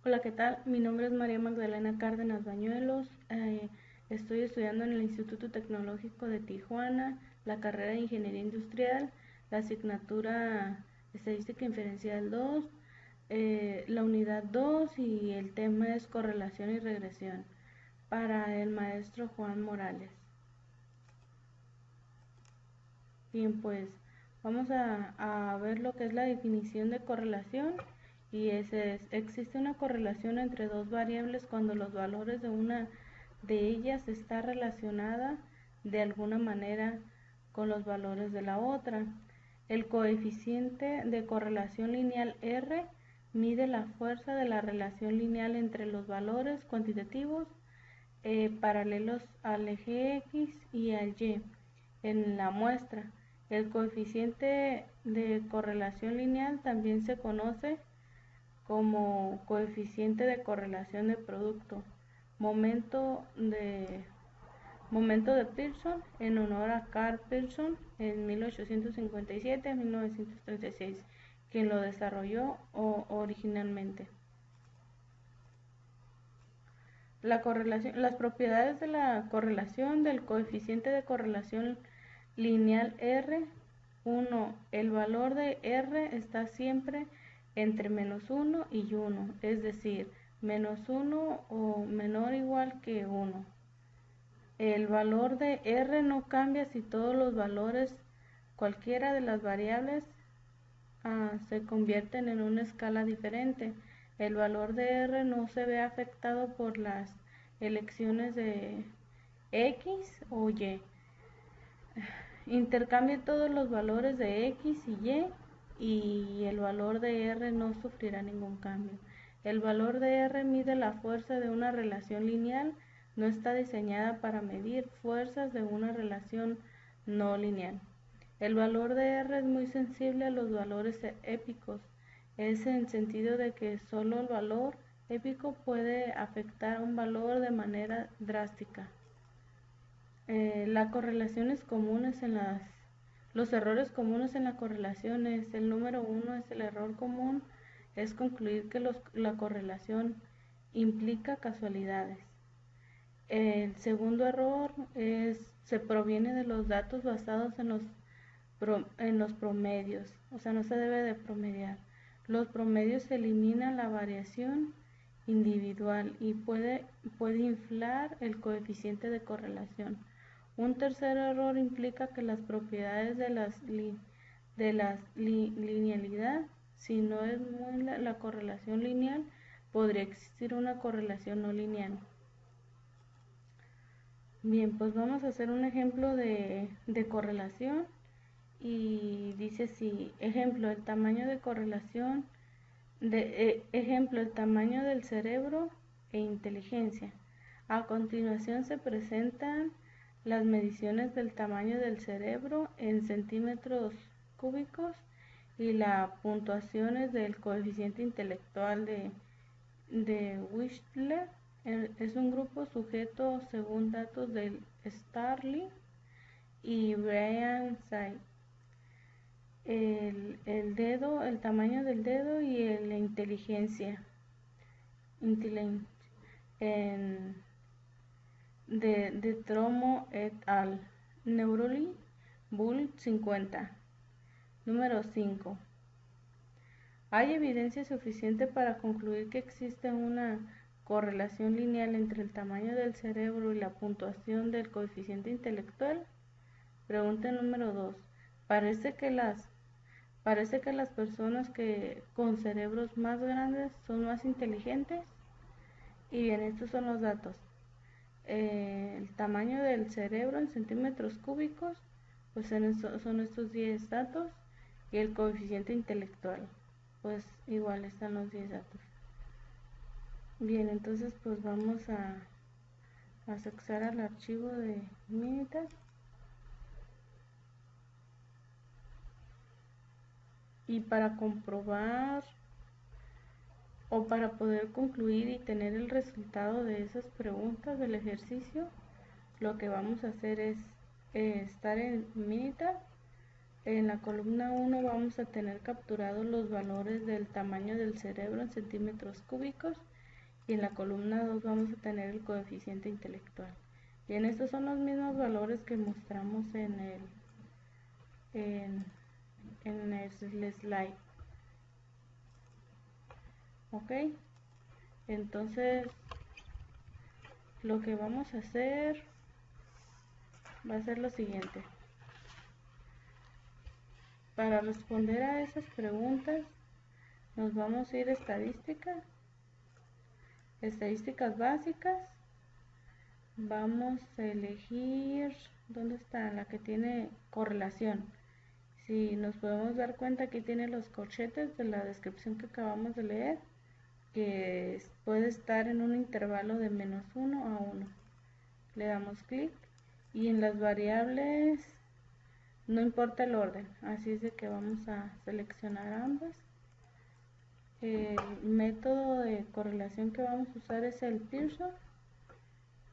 Hola, ¿qué tal? Mi nombre es María Magdalena Cárdenas Bañuelos. Estoy estudiando en el Instituto Tecnológico de Tijuana, la carrera de Ingeniería Industrial, la asignatura Estadística Inferencial 2, la unidad 2 y el tema es correlación y regresión para el maestro Juan Morales. Bien, pues vamos a ver lo que es la definición de correlación y existe una correlación entre dos variables cuando los valores de una de ellas está relacionada de alguna manera con los valores de la otra. El coeficiente de correlación lineal R mide la fuerza de la relación lineal entre los valores cuantitativos paralelos al eje X y al Y en la muestra. El coeficiente de correlación lineal también se conoce como coeficiente de correlación de producto, momento de, momento de Pearson, en honor a Carl Pearson en 1857-1936, quien lo desarrolló originalmente. Las propiedades de la correlación del coeficiente de correlación lineal R. 1. El valor de R está siempre entre -1 y 1, es decir, -1 o menor o igual que 1. El valor de R no cambia si todos los valores, cualquiera de las variables, se convierten en una escala diferente. El valor de R no se ve afectado por las elecciones de X o Y. Intercambie todos los valores de X y el valor de R no sufrirá ningún cambio. El valor de R mide la fuerza de una relación lineal, no está diseñada para medir fuerzas de una relación no lineal. El valor de R es muy sensible a los valores épicos, es en el sentido de que solo el valor épico puede afectar a un valor de manera drástica. Las correlaciones comunes los errores comunes en la correlación es el número 1 es el error común, es concluir que la correlación implica casualidades. El segundo error se proviene de los datos basados en los promedios, o sea, no se debe de promediar. Los promedios eliminan la variación individual y puede inflar el coeficiente de correlación. Un tercer error implica que las propiedades de la linealidad, si no es muy la correlación lineal, podría existir una correlación no lineal. Bien, pues vamos a hacer un ejemplo de correlación y dice así, ejemplo, el tamaño de correlación, ejemplo, el tamaño del cerebro e inteligencia. A continuación se presentan las mediciones del tamaño del cerebro en centímetros cúbicos y las puntuaciones del coeficiente intelectual de Wechsler. Es un grupo sujeto según datos del Starling y Brian Say. El tamaño del dedo y la inteligencia de Tromo et al. Neuroli, Bull 50. Número 5. Hay evidencia suficiente para concluir que existe una correlación lineal entre el tamaño del cerebro y la puntuación del coeficiente intelectual. Pregunta número 2. Parece que las personas con cerebros más grandes son más inteligentes. Y bien, estos son los datos. El tamaño del cerebro en centímetros cúbicos, pues son estos 10 datos. Y el coeficiente intelectual, pues igual están los 10 datos. Bien, entonces pues vamos a accesar al archivo de Minitab. Y para comprobar o para poder concluir y tener el resultado de esas preguntas del ejercicio, lo que vamos a hacer es estar en Minitab En la columna 1 vamos a tener capturados los valores del tamaño del cerebro en centímetros cúbicos, y en la columna 2 vamos a tener el coeficiente intelectual. Bien, estos son los mismos valores que mostramos en el slide. Ok, entonces lo que vamos a hacer va a ser lo siguiente. Para responder a esas preguntas nos vamos a ir a estadísticas básicas. Vamos a elegir, ¿dónde está? La que tiene correlación. Si nos podemos dar cuenta, aquí tiene los corchetes de la descripción que acabamos de leer, que puede estar en un intervalo de -1 a 1. Le damos clic y en las variables no importa el orden, así es de que vamos a seleccionar ambas. El método de correlación que vamos a usar es el Pearson,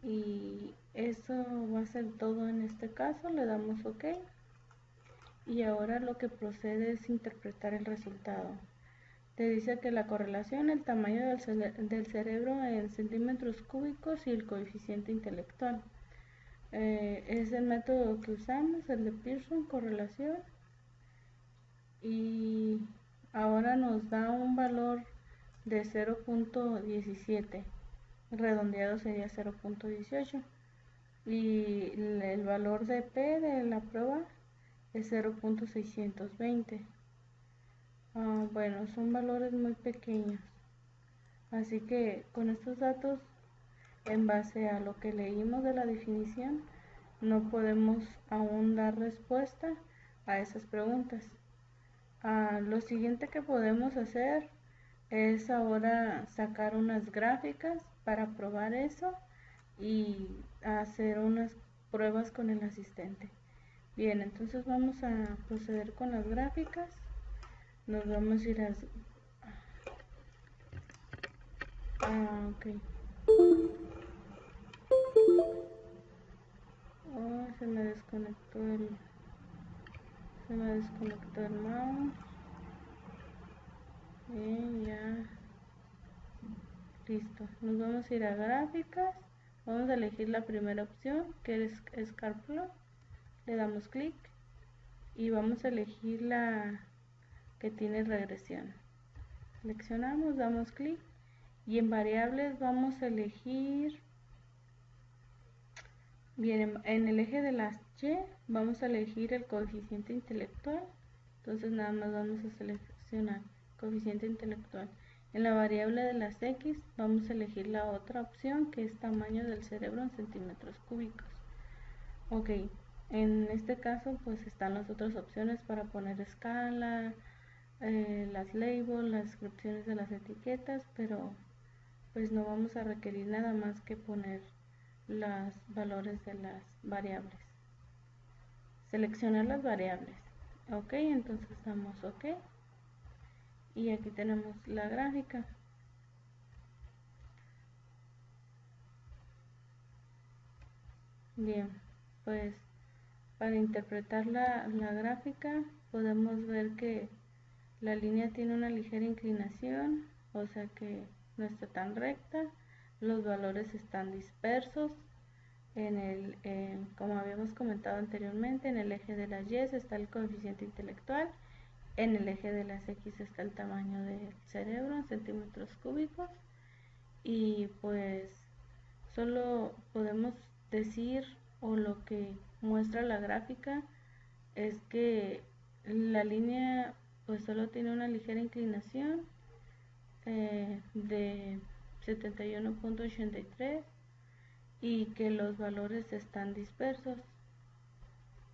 y eso va a ser todo en este caso. Le damos OK y ahora lo que procede es interpretar el resultado. Te dice que la correlación, el tamaño del cerebro en centímetros cúbicos y el coeficiente intelectual. Es el método que usamos, el de Pearson, correlación, y ahora nos da un valor de 0.17, redondeado sería 0.18, y el valor de P de la prueba es 0.620. Bueno, son valores muy pequeños, así que con estos datos, en base a lo que leímos de la definición, no podemos aún dar respuesta a esas preguntas. Lo siguiente que podemos hacer es ahora sacar unas gráficas para probar eso y hacer unas pruebas con el asistente. Bien, entonces vamos a proceder con las gráficas. Nos vamos a ir a... ok. Se me desconectó el mouse. Bien, ya. Listo. Nos vamos a ir a gráficas. Vamos a elegir la primera opción, que es ScarPlot. Le damos clic y vamos a elegir la que tiene regresión. Seleccionamos, damos clic y en variables vamos a elegir, bien, en el eje de las Y vamos a elegir el coeficiente intelectual. Entonces nada más vamos a seleccionar coeficiente intelectual. En la variable de las X vamos a elegir la otra opción, que es tamaño del cerebro en centímetros cúbicos. Ok, en este caso pues están las otras opciones para poner escala, las labels, las descripciones de las etiquetas, pero pues no vamos a requerir nada más que poner los valores de las variables. Seleccionar las variables. Ok, entonces damos OK y aquí tenemos la gráfica. Bien, pues para interpretar la gráfica podemos ver que la línea tiene una ligera inclinación, o sea que no está tan recta. Los valores están dispersos. Como habíamos comentado anteriormente, en el eje de las Y está el coeficiente intelectual, en el eje de las X está el tamaño del cerebro en centímetros cúbicos, y pues solo podemos decir, o lo que muestra la gráfica es que la línea pues solo tiene una ligera inclinación de 71.83 y que los valores están dispersos,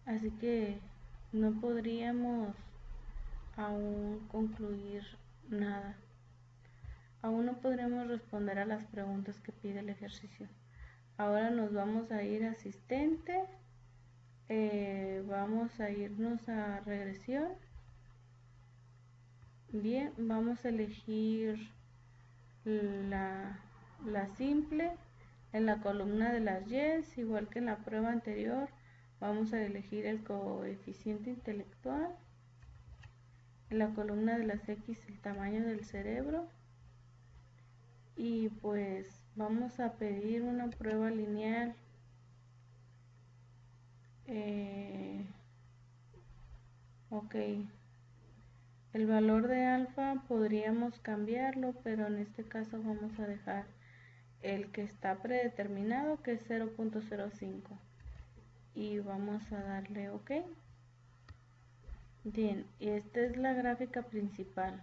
así que no podríamos aún concluir nada. Aún no podremos responder a las preguntas que pide el ejercicio. Ahora nos vamos a ir a asistente, vamos a irnos a regresión. Bien, vamos a elegir la simple. En la columna de las Y, igual que en la prueba anterior, Vamos a elegir el coeficiente intelectual. En la columna de las X el tamaño del cerebro. Y pues vamos a pedir una prueba lineal. Ok. El valor de alfa podríamos cambiarlo, pero en este caso vamos a dejar el que está predeterminado, que es 0.05. Y vamos a darle OK. Bien, y esta es la gráfica principal.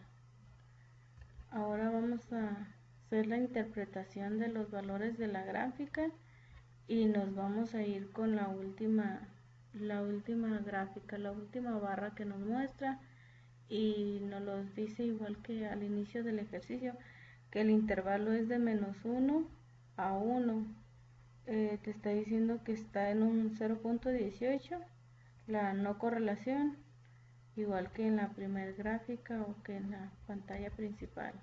Ahora vamos a hacer la interpretación de los valores de la gráfica y nos vamos a ir con la última gráfica, la última barra que nos muestra, y nos lo dice igual que al inicio del ejercicio, que el intervalo es de -1 a 1. Te está diciendo que está en un 0.18, la no correlación, igual que en la primera gráfica o que en la pantalla principal.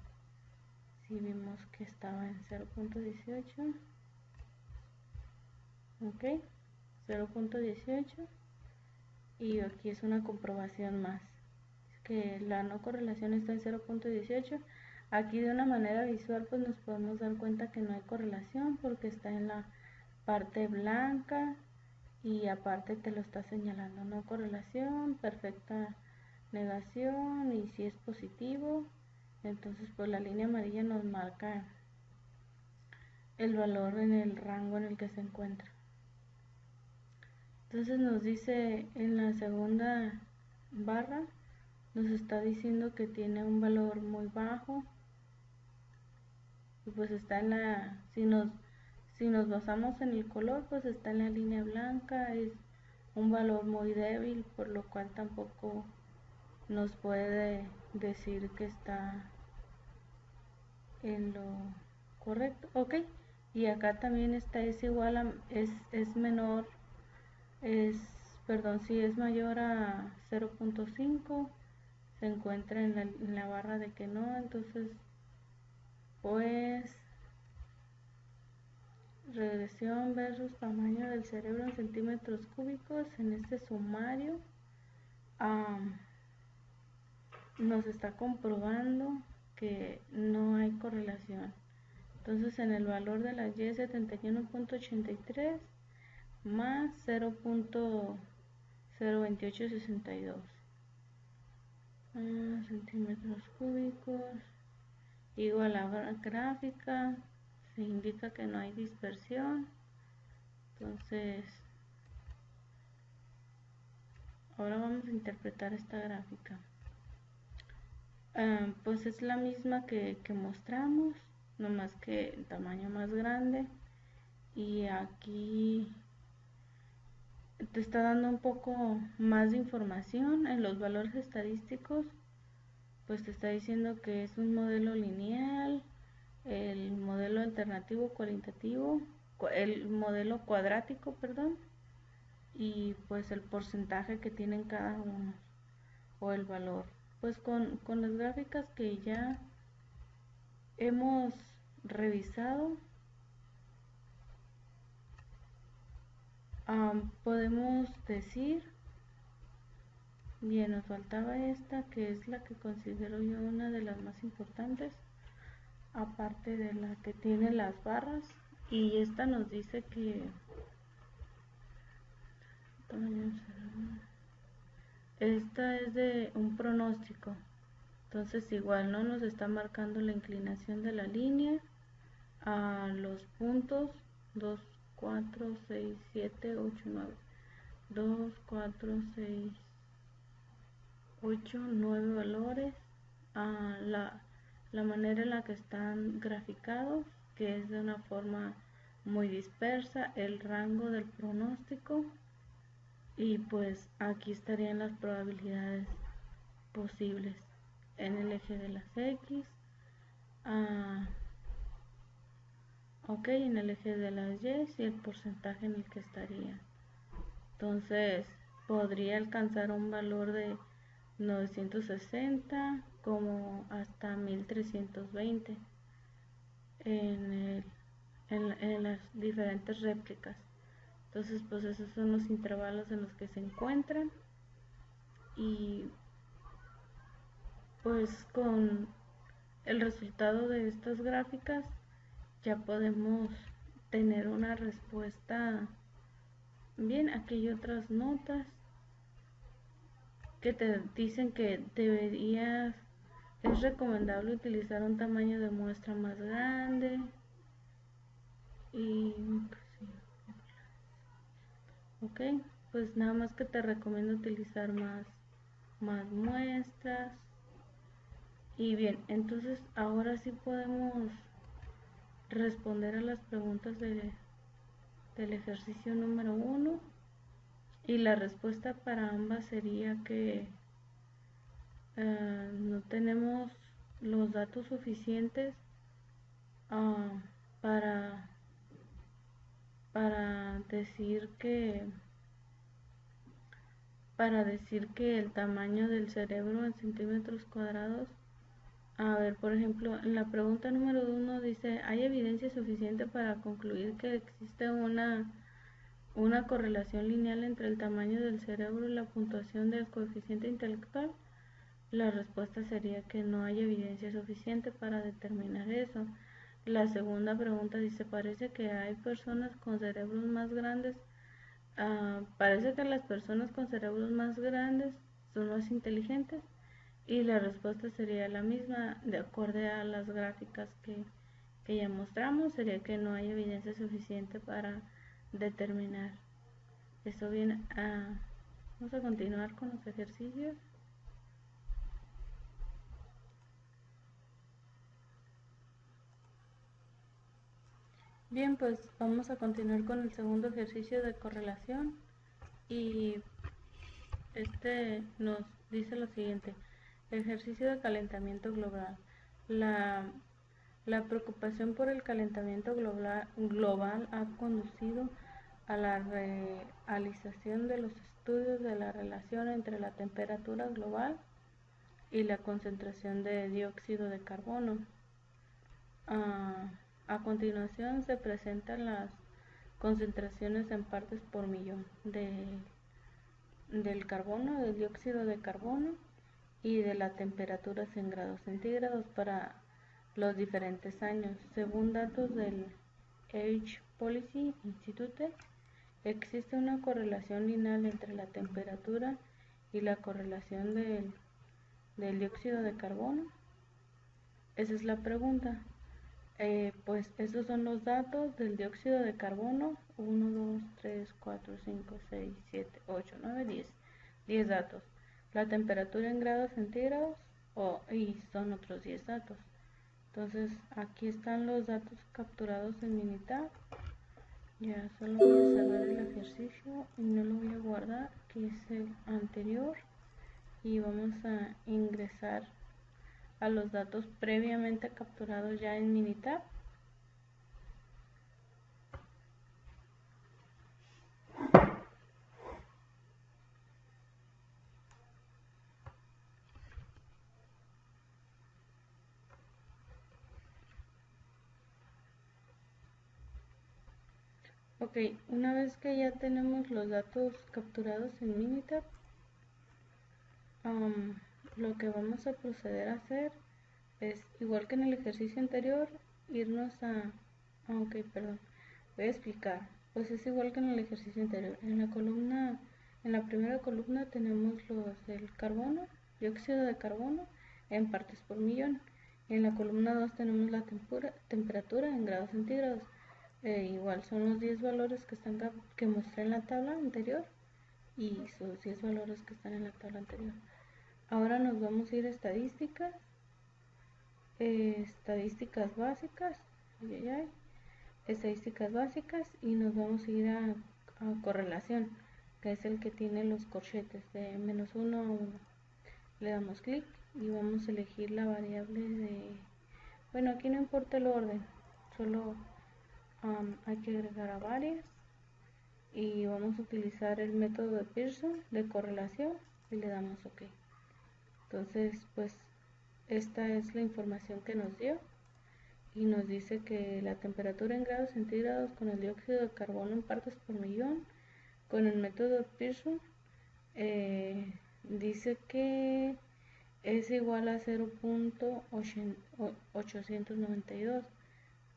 Si vimos que estaba en 0.18, ok, 0.18, y aquí es una comprobación más, que la no correlación está en 0.18. Aquí de una manera visual pues nos podemos dar cuenta que no hay correlación porque está en la parte blanca y aparte te lo está señalando no correlación, perfecta negación, y si es positivo, entonces pues la línea amarilla nos marca el valor en el rango en el que se encuentra. Entonces nos dice en la segunda barra, nos está diciendo que tiene un valor muy bajo, y pues está en la, si nos basamos en el color, pues está en la línea blanca, es un valor muy débil, por lo cual tampoco nos puede decir que está en lo correcto. Ok, y acá también está, es igual a, es menor, si es mayor a 0.5, se encuentra en la barra de que no. Entonces pues regresión versus tamaño del cerebro en centímetros cúbicos, en este sumario nos está comprobando que no hay correlación. Entonces en el valor de la Y 71.83 más 0.02862 centímetros cúbicos igual a la gráfica, se indica que no hay dispersión. Entonces ahora vamos a interpretar esta gráfica. Pues es la misma que mostramos, nomás que en tamaño más grande, y aquí te está dando un poco más de información en los valores estadísticos. Pues te está diciendo que es un modelo lineal, el modelo alternativo cualitativo, el modelo cuadrático, perdón, y pues el porcentaje que tienen cada uno o el valor. Pues con las gráficas que ya hemos revisado, podemos decir, bien, nos faltaba esta que es la que considero yo una de las más importantes, aparte de la que tiene las barras, y esta nos dice que esta es de un pronóstico. Entonces igual no nos está marcando la inclinación de la línea a los puntos 2, 4, 6, 7, 8, 9, 2, 4, 6, 8, 9 valores, a la manera en la que están graficados, que es de una forma muy dispersa, el rango del pronóstico, y pues aquí estarían las probabilidades posibles en el eje de las X, ok, en el eje de las Y y el porcentaje en el que estaría. Entonces podría alcanzar un valor de 960 como hasta 1320 en las diferentes réplicas. Entonces pues esos son los intervalos en los que se encuentran, y pues con el resultado de estas gráficas ya podemos tener una respuesta. Bien, aquí hay otras notas que te dicen que es recomendable utilizar un tamaño de muestra más grande, y pues, sí. Ok, pues nada más que te recomiendo utilizar más muestras. Y bien, entonces ahora sí podemos responder a las preguntas del ejercicio número 1, y la respuesta para ambas sería que no tenemos los datos suficientes uh, para decir que el tamaño del cerebro en centímetros cuadrados. A ver, por ejemplo, en la pregunta número 1 dice: ¿hay evidencia suficiente para concluir que existe una correlación lineal entre el tamaño del cerebro y la puntuación del coeficiente intelectual? La respuesta sería que no hay evidencia suficiente para determinar eso. La segunda pregunta dice: parece que hay personas con cerebros más grandes. Parece que las personas con cerebros más grandes son más inteligentes, y la respuesta sería la misma, de acuerdo a las gráficas que ya mostramos, sería que no hay evidencia suficiente para determinar eso. Bien, vamos a continuar con los ejercicios. Bien, pues vamos a continuar con el segundo ejercicio de correlación, y este nos dice lo siguiente: ejercicio de calentamiento global. La preocupación por el calentamiento global ha conducido a la realización de los estudios de la relación entre la temperatura global y la concentración de dióxido de carbono. A continuación se presentan las concentraciones en partes por millón del carbono, del dióxido de carbono, y de las temperaturas en grados centígrados para los diferentes años. Según datos del Air Policy Institute, existe una correlación lineal entre la temperatura y la correlación del dióxido de carbono. Esa es la pregunta. Pues estos son los datos del dióxido de carbono: 1, 2, 3, 4, 5, 6, 7, 8, 9, 10. 10 datos. La temperatura en grados centígrados, y son otros 10 datos. Entonces aquí están los datos capturados en Minitab. Ya solo voy a cerrar el ejercicio y no lo voy a guardar, que es el anterior, y vamos a ingresar a los datos previamente capturados ya en Minitab. Ok, una vez que ya tenemos los datos capturados en Minitab, lo que vamos a proceder a hacer es, igual que en el ejercicio anterior, irnos ok, perdón, voy a explicar. Pues es igual que en el ejercicio anterior. En la primera columna tenemos los del carbono, dióxido de carbono, en partes por millón. En la columna 2 tenemos la temperatura en grados centígrados. Igual son los 10 valores que mostré en la tabla anterior, y sus 10 valores que están en la tabla anterior. Ahora nos vamos a ir a estadísticas, estadísticas básicas, estadísticas básicas, y nos vamos a ir a correlación, que es el que tiene los corchetes de -1 a 1. Le damos clic y vamos a elegir la variable bueno, aquí no importa el orden, solo hay que agregar a varias, y vamos a utilizar el método de Pearson de correlación, y le damos OK. Entonces pues esta es la información que nos dio, y nos dice que la temperatura en grados centígrados con el dióxido de carbono en partes por millón con el método Pearson dice que es igual a 0.892,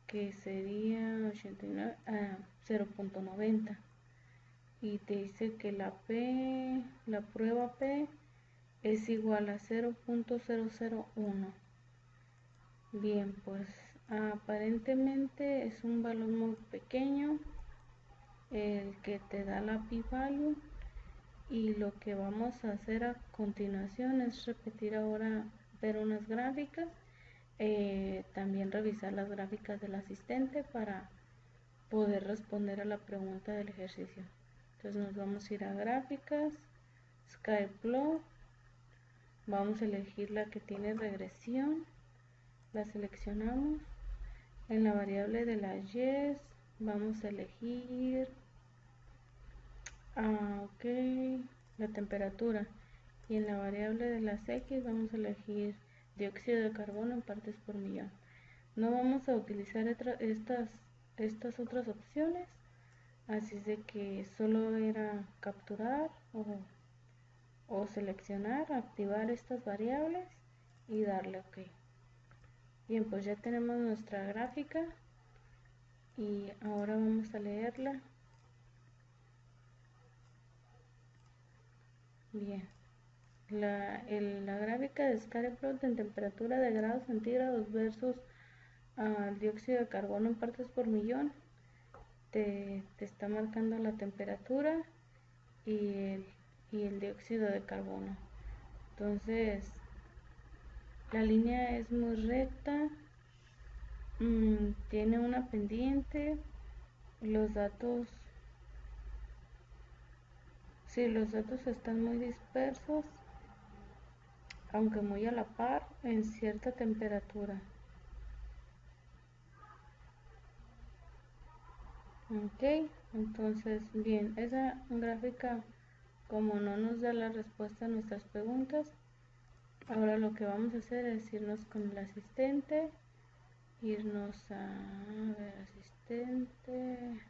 que sería 89 a 0.90, y te dice que la prueba P es igual a 0.001. Bien, pues aparentemente es un valor muy pequeño el que te da la p-value, y lo que vamos a hacer a continuación es repetir ahora, ver unas gráficas, también revisar las gráficas del asistente para poder responder a la pregunta del ejercicio. Entonces nos vamos a ir a gráficas, Skyplot, vamos a elegir la que tiene regresión, la seleccionamos. En la variable de las y vamos a elegir la temperatura, y en la variable de las x vamos a elegir dióxido de carbono en partes por millón. No vamos a utilizar estas otras opciones, así es de que solo era capturar o seleccionar, activar estas variables y darle OK. Bien, pues ya tenemos nuestra gráfica y ahora vamos a leerla. Bien, la gráfica de Skyplot en temperatura de grados centígrados versus dióxido de carbono en partes por millón te está marcando la temperatura y el dióxido de carbono. Entonces la línea es muy recta, tiene una pendiente, los datos están muy dispersos, aunque muy a la par en cierta temperatura. Ok, entonces bien, esa gráfica como no nos da la respuesta a nuestras preguntas, ahora lo que vamos a hacer es irnos con el asistente, irnos a ver, asistente,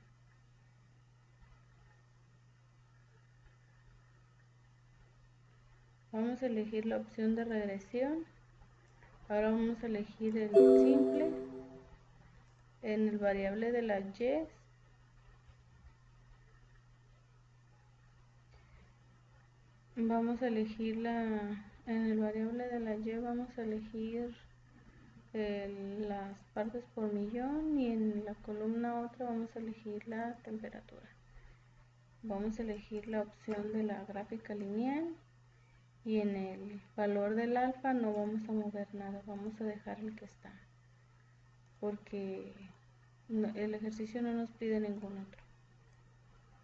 vamos a elegir la opción de regresión. Ahora vamos a elegir el simple. En el variable de las y vamos a elegir en el variable de la y vamos a elegir las partes por millón, y en la columna otra vamos a elegir la temperatura. Vamos a elegir la opción de la gráfica lineal, y en el valor del alfa no vamos a mover nada, vamos a dejar el que está, porque el ejercicio no nos pide ningún otro.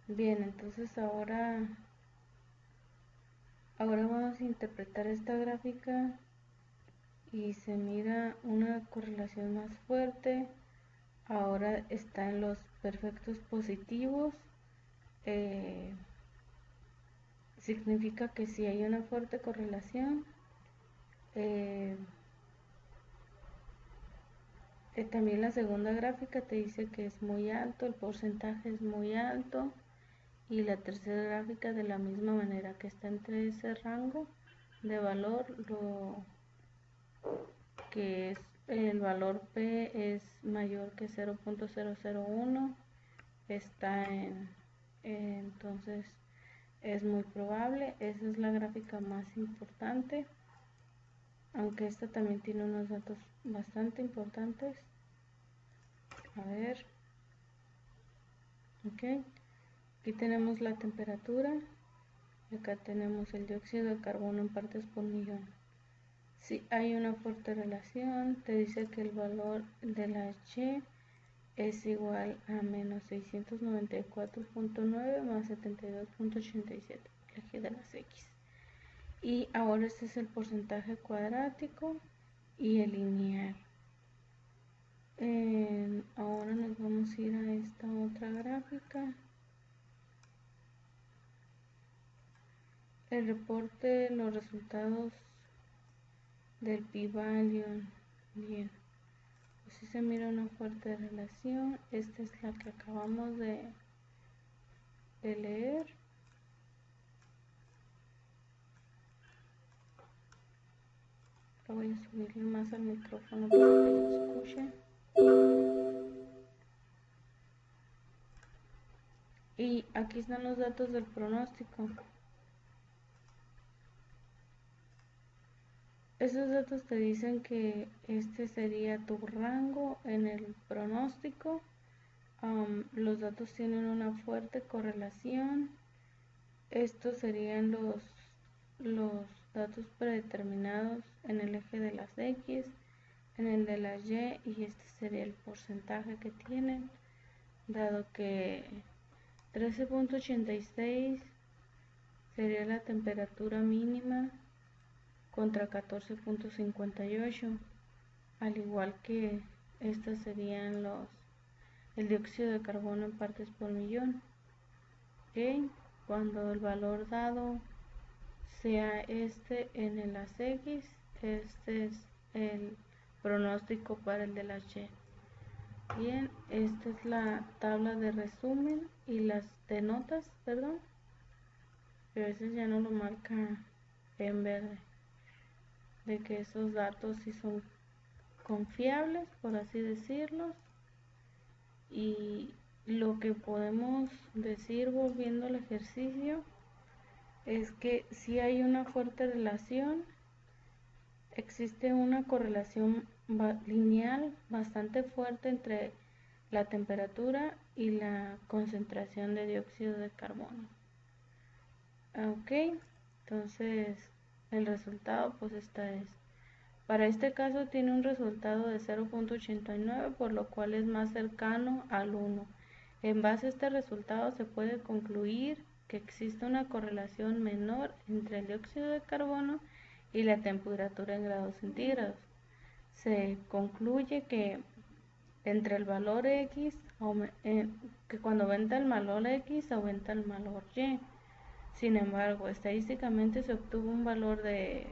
Bien, entonces ahora vamos a interpretar esta gráfica y se mira una correlación más fuerte. Ahora está en los perfectos positivos, significa que si hay una fuerte correlación. También la segunda gráfica te dice que es muy alto, el porcentaje es muy alto, y la tercera gráfica de la misma manera, que está entre ese rango de valor, lo que es el valor P es mayor que 0.001, está entonces es muy probable. Esa es la gráfica más importante, aunque esta también tiene unos datos bastante importantes. A ver, ok, aquí tenemos la temperatura y acá tenemos el dióxido de carbono en partes por millón. Si hay una fuerte relación, te dice que el valor de la y es igual a menos 694.9 más 72.87, eje de las x. Y ahora este es el porcentaje cuadrático y el lineal. Ahora nos vamos a ir a esta otra gráfica. El reporte, los resultados del p-value. Bien, pues si se mira una fuerte relación. Esta es la que acabamos de leer. Lo voy a subirle más al micrófono para que lo escuchen. Y aquí están los datos del pronóstico. Esos datos te dicen que este sería tu rango en el pronóstico. Los datos tienen una fuerte correlación. Estos serían los datos predeterminados en el eje de las X, en el de las Y, y este sería el porcentaje que tienen, dado que 13.86 sería la temperatura mínima contra 14.58, al igual que estos serían el dióxido de carbono en partes por millón. ¿Okay? Cuando el valor dado sea este en el las X, este es el pronóstico para el de las Y. Bien, esta es la tabla de resumen y las de notas, perdón, que a veces ya no lo marca en verde, de que esos datos sí son confiables, por así decirlo. Y lo que podemos decir volviendo al ejercicio es que si hay una fuerte relación, existe una correlación lineal bastante fuerte entre la temperatura y la concentración de dióxido de carbono. Ok, entonces el resultado pues esta es. Para este caso tiene un resultado de 0.89, por lo cual es más cercano al 1. En base a este resultado se puede concluir que existe una correlación menor entre el dióxido de carbono y la temperatura en grados centígrados. Se concluye que entre el valor X, que cuando aumenta el valor X, aumenta el valor Y. Sin embargo, estadísticamente se obtuvo un valor de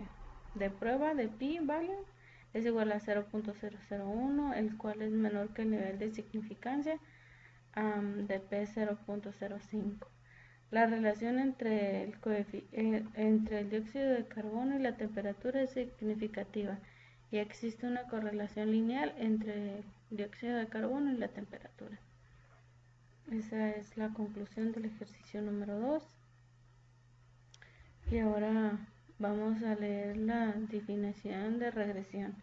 prueba de pi value es igual a 0.001, el cual es menor que el nivel de significancia de P 0.05. La relación entre el dióxido de carbono y la temperatura es significativa y existe una correlación lineal entre el dióxido de carbono y la temperatura. Esa es la conclusión del ejercicio número 2. Y ahora vamos a leer la definición de regresión.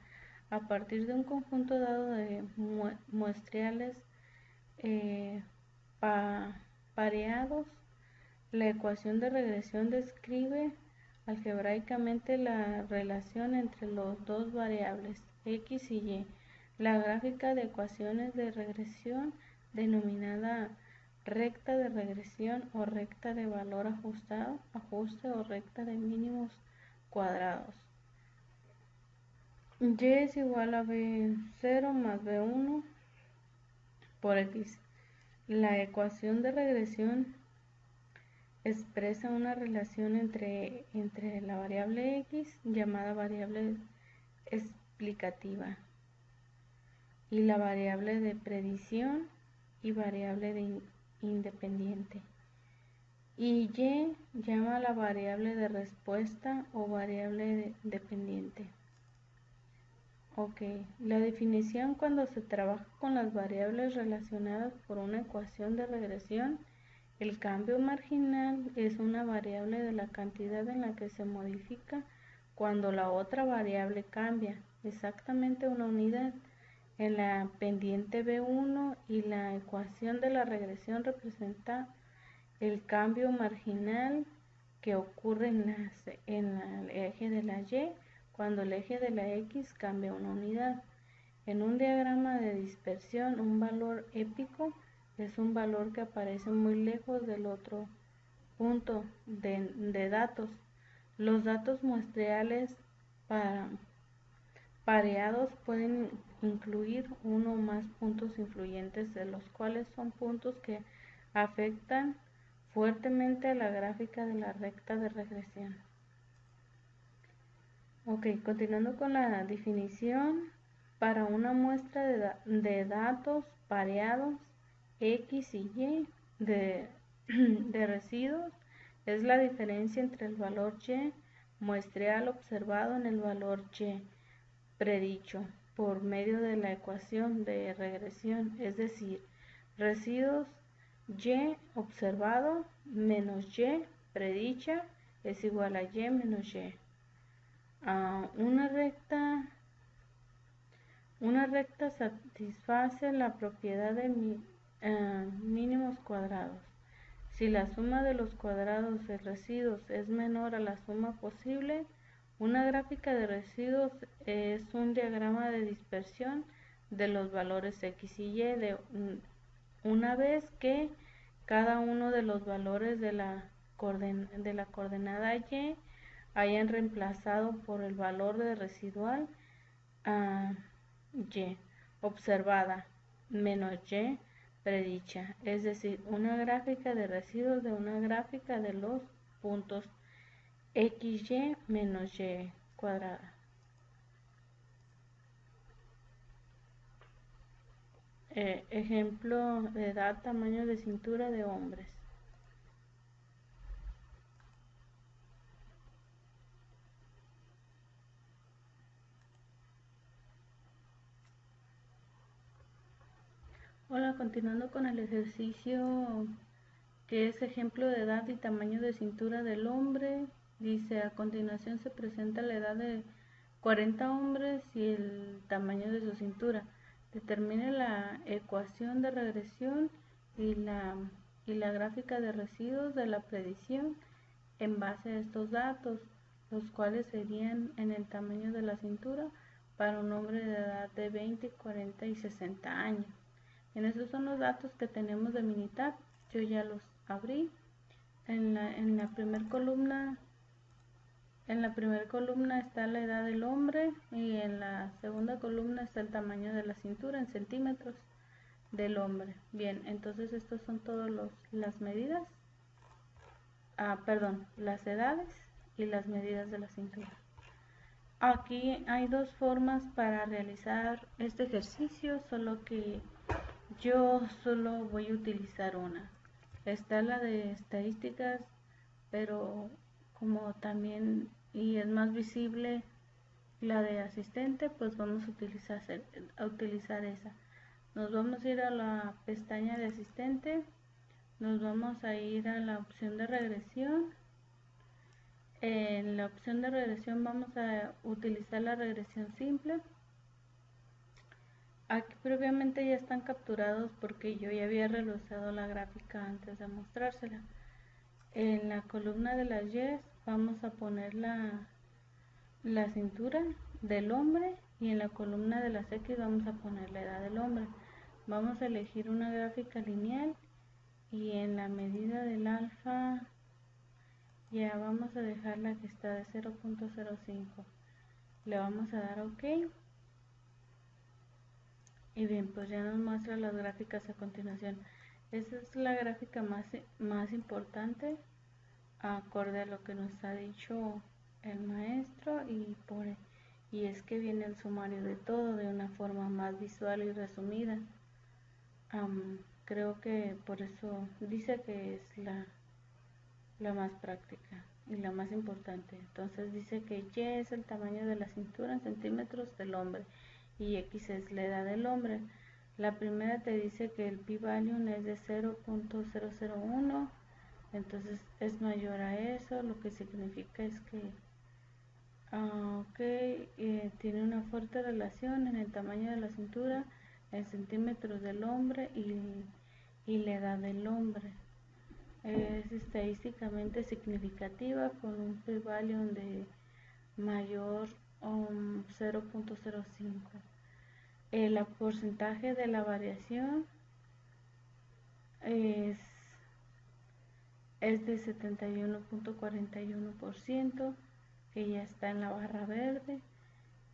A partir de un conjunto dado de muestrales pareados, la ecuación de regresión describe algebraicamente la relación entre los dos variables X y Y. La gráfica de ecuaciones de regresión, denominada recta de regresión o recta de valor ajuste o recta de mínimos cuadrados. Y es igual a B0 más B1 por X. La ecuación de regresión expresa una relación entre la variable X, llamada variable explicativa, y la variable de predicción y variable de independiente. Y Y llama a la variable de respuesta o variable dependiente. Ok, la definición cuando se trabaja con las variables relacionadas por una ecuación de regresión, el cambio marginal es una variable de la cantidad en la que se modifica cuando la otra variable cambia, exactamente una unidad. En la pendiente B1 y la ecuación de la regresión representa el cambio marginal que ocurre en el eje de la Y cuando el eje de la X cambia una unidad. En un diagrama de dispersión, un valor épico es un valor que aparece muy lejos del otro punto de datos. Los datos muestrales pareados pueden incluir uno o más puntos influyentes, de los cuales son puntos que afectan fuertemente a la gráfica de la recta de regresión. Ok, continuando con la definición, para una muestra de datos pareados X y Y de residuos es la diferencia entre el valor Y muestreal observado en el valor Y predicho por medio de la ecuación de regresión, es decir, residuos Y observado menos Y predicha es igual a Y menos Y. Una recta satisface la propiedad de mínimos cuadrados. Si la suma de los cuadrados de residuos es menor a la suma posible, una gráfica de residuos es un diagrama de dispersión de los valores X y Y una vez que cada uno de los valores de la coordenada Y hayan reemplazado por el valor de residual Y observada menos Y predicha, es decir, una gráfica de residuos de una gráfica de los puntos XY menos Y cuadrada. Ejemplo de edad, tamaño de cintura de hombres. Hola, continuando con el ejercicio que es ejemplo de edad y tamaño de cintura del hombre, dice a continuación se presenta la edad de 40 hombres y el tamaño de su cintura. Determine la ecuación de regresión y la gráfica de residuos de la predicción en base a estos datos, los cuales serían en el tamaño de la cintura para un hombre de edad de 20, 40 y 60 años. En esos son los datos que tenemos de Minitab. Yo ya los abrí. En la primera columna está la edad del hombre y en la segunda columna está el tamaño de la cintura en centímetros del hombre. Bien, entonces estos son todas las medidas, las edades y las medidas de la cintura. Aquí hay dos formas para realizar este ejercicio, solo que yo solo voy a utilizar una. Está la de estadísticas, pero como también y es más visible la de asistente, pues vamos a utilizar esa. Nos vamos a ir a la pestaña de asistente, nos vamos a ir a la opción de regresión. En la opción de regresión vamos a utilizar la regresión simple. Aquí previamente ya están capturados porque yo ya había realizado la gráfica antes de mostrársela. En la columna de las Y vamos a poner la cintura del hombre y en la columna de las X vamos a poner la edad del hombre. Vamos a elegir una gráfica lineal y en la medida del alfa ya vamos a dejar la que está de 0.05. Le vamos a dar OK. Y bien, pues ya nos muestra las gráficas a continuación. Esta es la gráfica más importante, acorde a lo que nos ha dicho el maestro, y es que viene el sumario de todo de una forma más visual y resumida. Creo que por eso dice que es la más práctica y la más importante. Entonces dice que Y es el tamaño de la cintura en centímetros del hombre y X es la edad del hombre. La primera te dice que el p-value es de 0.001, entonces es mayor a eso, lo que significa es que tiene una fuerte relación en el tamaño de la cintura en centímetros del hombre y la edad del hombre. Es estadísticamente significativa con un p-value de mayor 0.05. El porcentaje de la variación es de 71.41%, que ya está en la barra verde.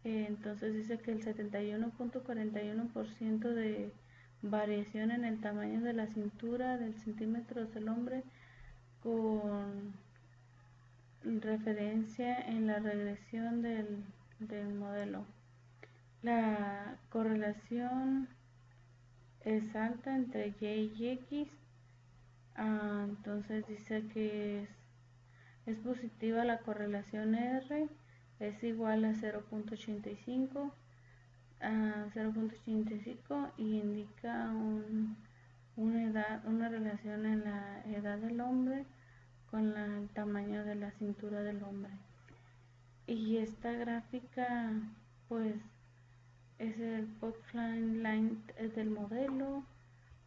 Entonces dice que el 71.41% de variación en el tamaño de la cintura del centímetro del hombre con referencia en la regresión del modelo. la correlación exacta entre Y y X. Entonces dice que es positiva la correlación R, es igual a 0.85 y indica una relación en la edad del hombre con el tamaño de la cintura del hombre. Y esta gráfica pues es el Pop-Flying Line del modelo.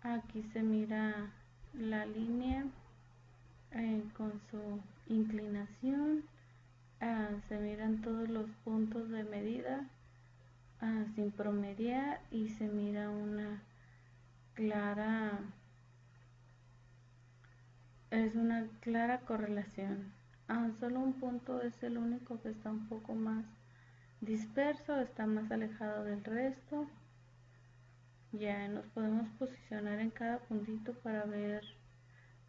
Aquí se mira la línea con su inclinación, se miran todos los puntos de medida sin promediar y se mira una clara correlación. Solo un punto es el único que está un poco más disperso, está más alejado del resto. Ya nos podemos posicionar en cada puntito para ver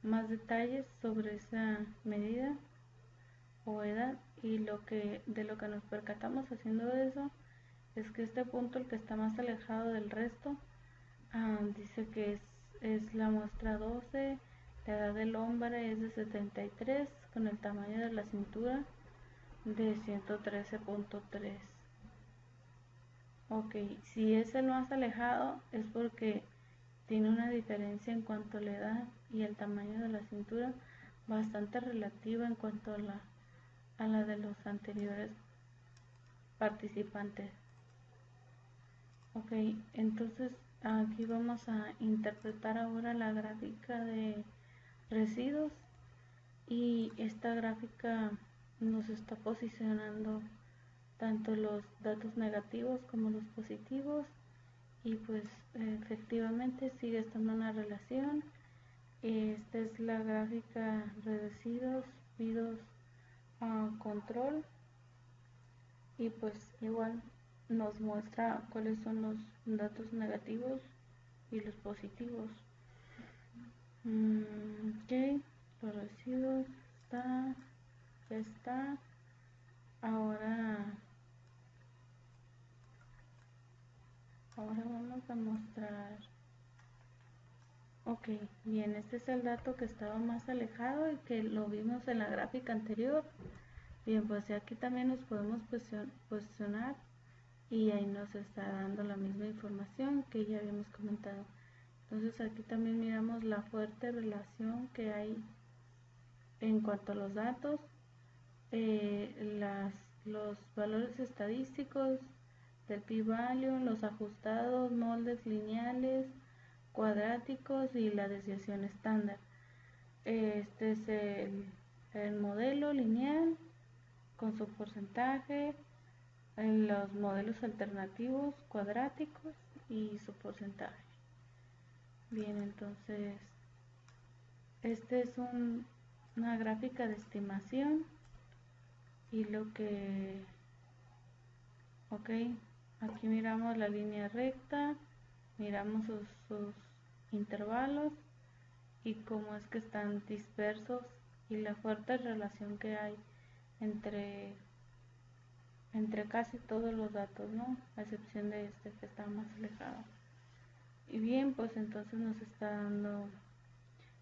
más detalles sobre esa medida o edad, y de lo que nos percatamos haciendo eso es que este punto, el que está más alejado del resto, dice que es la muestra 12, la edad del hombre es de 73 con el tamaño de la cintura de 113.3. Ok, si es el más alejado es porque tiene una diferencia en cuanto a la edad y el tamaño de la cintura bastante relativa en cuanto a la de los anteriores participantes. Ok, entonces aquí vamos a interpretar ahora la gráfica de residuos, y esta gráfica nos está posicionando tanto los datos negativos como los positivos, y pues efectivamente sigue estando una relación. Esta es la gráfica de residuos, vidos control, y pues igual nos muestra cuáles son los datos negativos y los positivos. Ok, los residuos ya está. Ahora vamos a mostrar. Ok, bien, este es el dato que estaba más alejado y que lo vimos en la gráfica anterior. Bien, pues aquí también nos podemos posicionar y ahí nos está dando la misma información que ya habíamos comentado. Entonces aquí también miramos la fuerte relación que hay en cuanto a los datos, los valores estadísticos del p-value, los ajustados, moldes lineales, cuadráticos y la desviación estándar. Este es el modelo lineal con su porcentaje, en los modelos alternativos cuadráticos y su porcentaje. Bien, entonces este es una gráfica de estimación, y ok, aquí miramos la línea recta, miramos sus intervalos y cómo es que están dispersos, y la fuerte relación que hay entre casi todos los datos, ¿no? A excepción de este que está más alejado. Y bien, pues entonces nos está dando,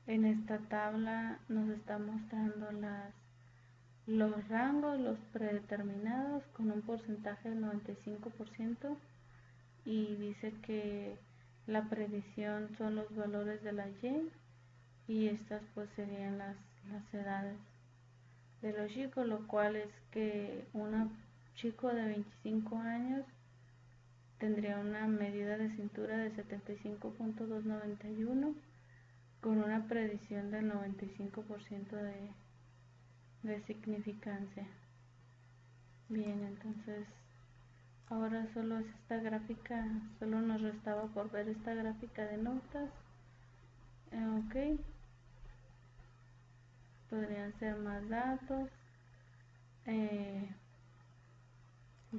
en esta tabla nos está mostrando los rangos, los predeterminados con un porcentaje del 95%, y dice que la predicción son los valores de la y estas pues serían las edades de los chicos, lo cual es que un chico de 25 años tendría una medida de cintura de 75.291 con una predicción del 95% de significancia. Bien, entonces ahora solo es esta gráfica, solo nos restaba por ver esta gráfica de notas. Ok, podrían ser más datos.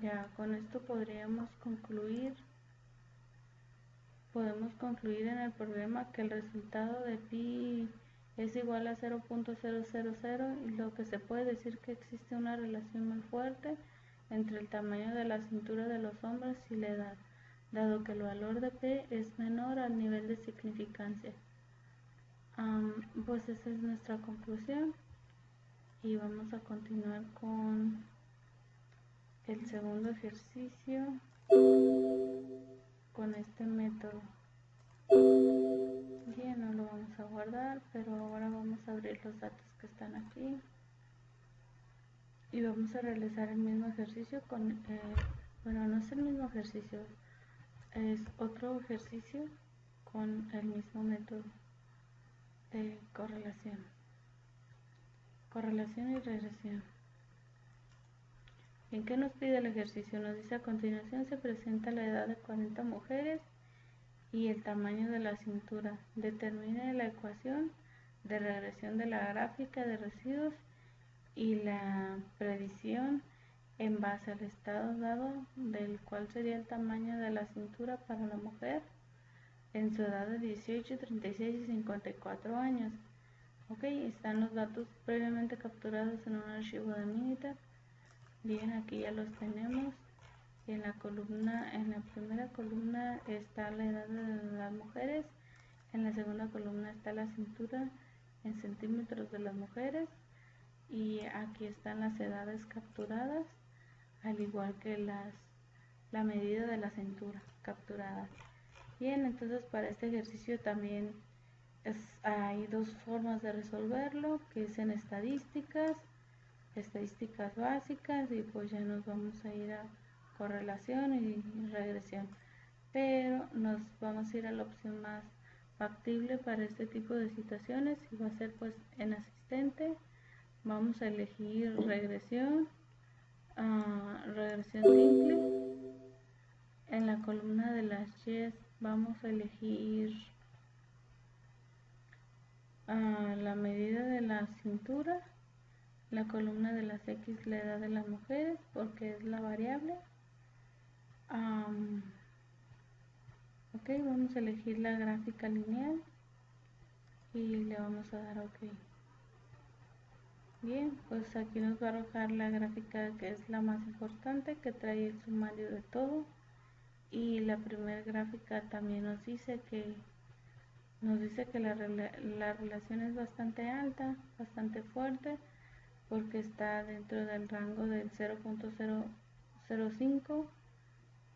Ya con esto podemos concluir en el problema que el resultado de pi es igual a 0.000, y lo que se puede decir que existe una relación muy fuerte entre el tamaño de la cintura de los hombres y la edad, dado que el valor de P es menor al nivel de significancia. Pues esa es nuestra conclusión y vamos a continuar con el segundo ejercicio con este método. Bien, no lo vamos a guardar, pero ahora vamos a abrir los datos que están aquí y vamos a realizar el mismo ejercicio con, bueno, no es el mismo ejercicio, es otro ejercicio con el mismo método de correlación y regresión. ¿En qué nos pide el ejercicio? Nos dice: a continuación se presenta la edad de 40 mujeres y el tamaño de la cintura. Determine la ecuación de regresión de la gráfica de residuos y la predicción en base al estado dado del cual sería el tamaño de la cintura para la mujer en su edad de 18, 36 y 54 años. Ok, están los datos previamente capturados en un archivo de Minitab. Bien, aquí ya los tenemos. En la primera columna está la edad de las mujeres, en la segunda columna está la cintura en centímetros de las mujeres y aquí están las edades capturadas, al igual que la medida de la cintura capturada. Bien, entonces para este ejercicio también hay dos formas de resolverlo, que es en estadísticas básicas, y pues ya nos vamos a ir a correlación y regresión, pero nos vamos a ir a la opción más factible para este tipo de situaciones y va a ser pues en asistente. Vamos a elegir regresión simple. En la columna de las Yes vamos a elegir la medida de la cintura. La columna de las X, la edad de las mujeres, porque es la variable. Ok, vamos a elegir la gráfica lineal y le vamos a dar OK. Bien, pues aquí nos va a arrojar la gráfica que es la más importante, que trae el sumario de todo, y la primera gráfica también nos dice que la relación es bastante alta, bastante fuerte, porque está dentro del rango del 0.005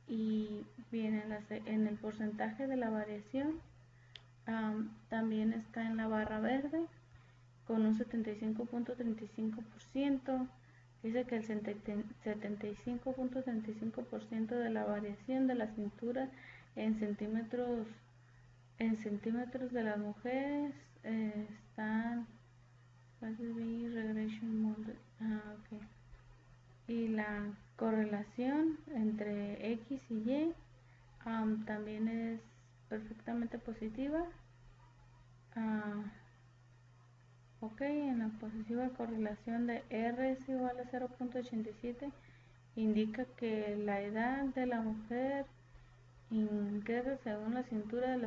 y viene en el porcentaje de la variación. También está en la barra verde con un 75.35%. Dice que el 75.35% de la variación de la cintura en centímetros de las mujeres están regression model. Okay. Y la correlación entre X y Y también es perfectamente positiva. Ok, en la positiva correlación de R es igual a 0.87 indica que la edad de la mujer increce según la cintura de